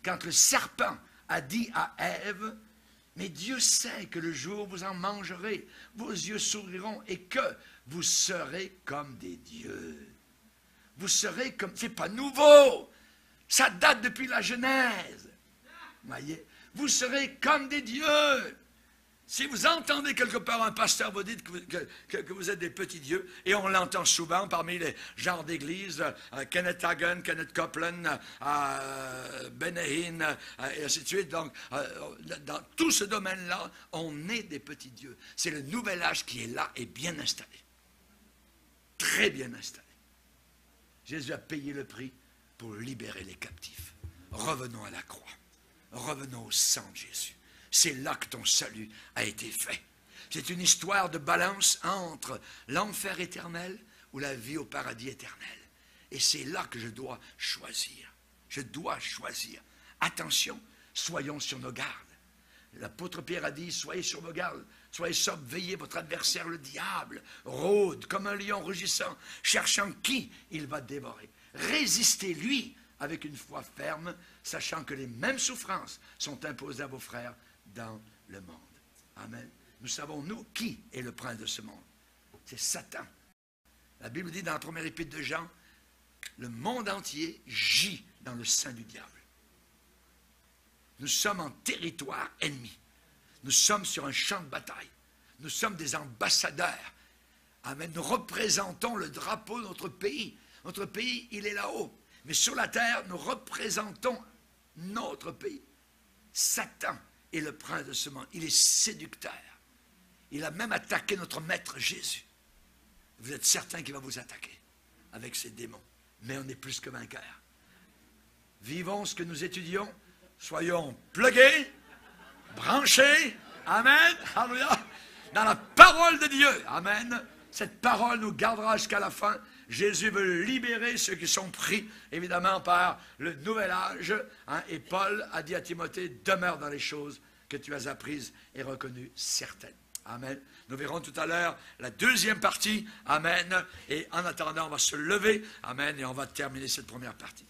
Speaker 1: quand le serpent a dit à Ève, mais Dieu sait que le jour où vous en mangerez, vos yeux s'ouvriront et que vous serez comme des dieux. Vous serez comme... C'est pas nouveau. Ça date depuis la Genèse. Voyez? Vous serez comme des dieux. Si vous entendez quelque part un pasteur vous dites que vous êtes des petits dieux, et on l'entend souvent parmi les genres d'église, Kenneth Hagin, Kenneth Copeland, Benny et ainsi de suite. Donc, dans tout ce domaine-là, on est des petits dieux. C'est le nouvel âge qui est là et bien installé. Très bien installé. Jésus a payé le prix pour libérer les captifs. Revenons à la croix. Revenons au sang de Jésus. C'est là que ton salut a été fait. C'est une histoire de balance entre l'enfer éternel ou la vie au paradis éternel. Et c'est là que je dois choisir. Je dois choisir. Attention, Soyons sur nos gardes. L'apôtre Pierre a dit, soyez sur vos gardes, soyez sobres, veillez, votre adversaire le diable rôde comme un lion rugissant, cherchant qui il va dévorer. Résistez-lui avec une foi ferme, sachant que les mêmes souffrances sont imposées à vos frères dans le monde. Amen. Nous savons, nous, qui est le prince de ce monde. C'est Satan. La Bible dit dans la première épître de Jean, le monde entier gît dans le sein du diable. Nous sommes en territoire ennemi. Nous sommes sur un champ de bataille. Nous sommes des ambassadeurs. Amen. Nous représentons le drapeau de notre pays. Notre pays, il est là-haut. Mais sur la terre, nous représentons notre pays. Satan est le prince de ce monde. Il est séducteur. Il a même attaqué notre maître Jésus. Vous êtes certain qu'il va vous attaquer avec ses démons. Mais on est plus que vainqueurs. Vivons ce que nous étudions. Soyons plugués, branchés, amen, alléluia, dans la parole de Dieu, amen. Cette parole nous gardera jusqu'à la fin. Jésus veut libérer ceux qui sont pris, évidemment, par le nouvel âge. Hein, et Paul a dit à Timothée, demeure dans les choses que tu as apprises et reconnues certaines. Amen. Nous verrons tout à l'heure la deuxième partie. Amen. Et en attendant, on va se lever. Amen. Et on va terminer cette première partie.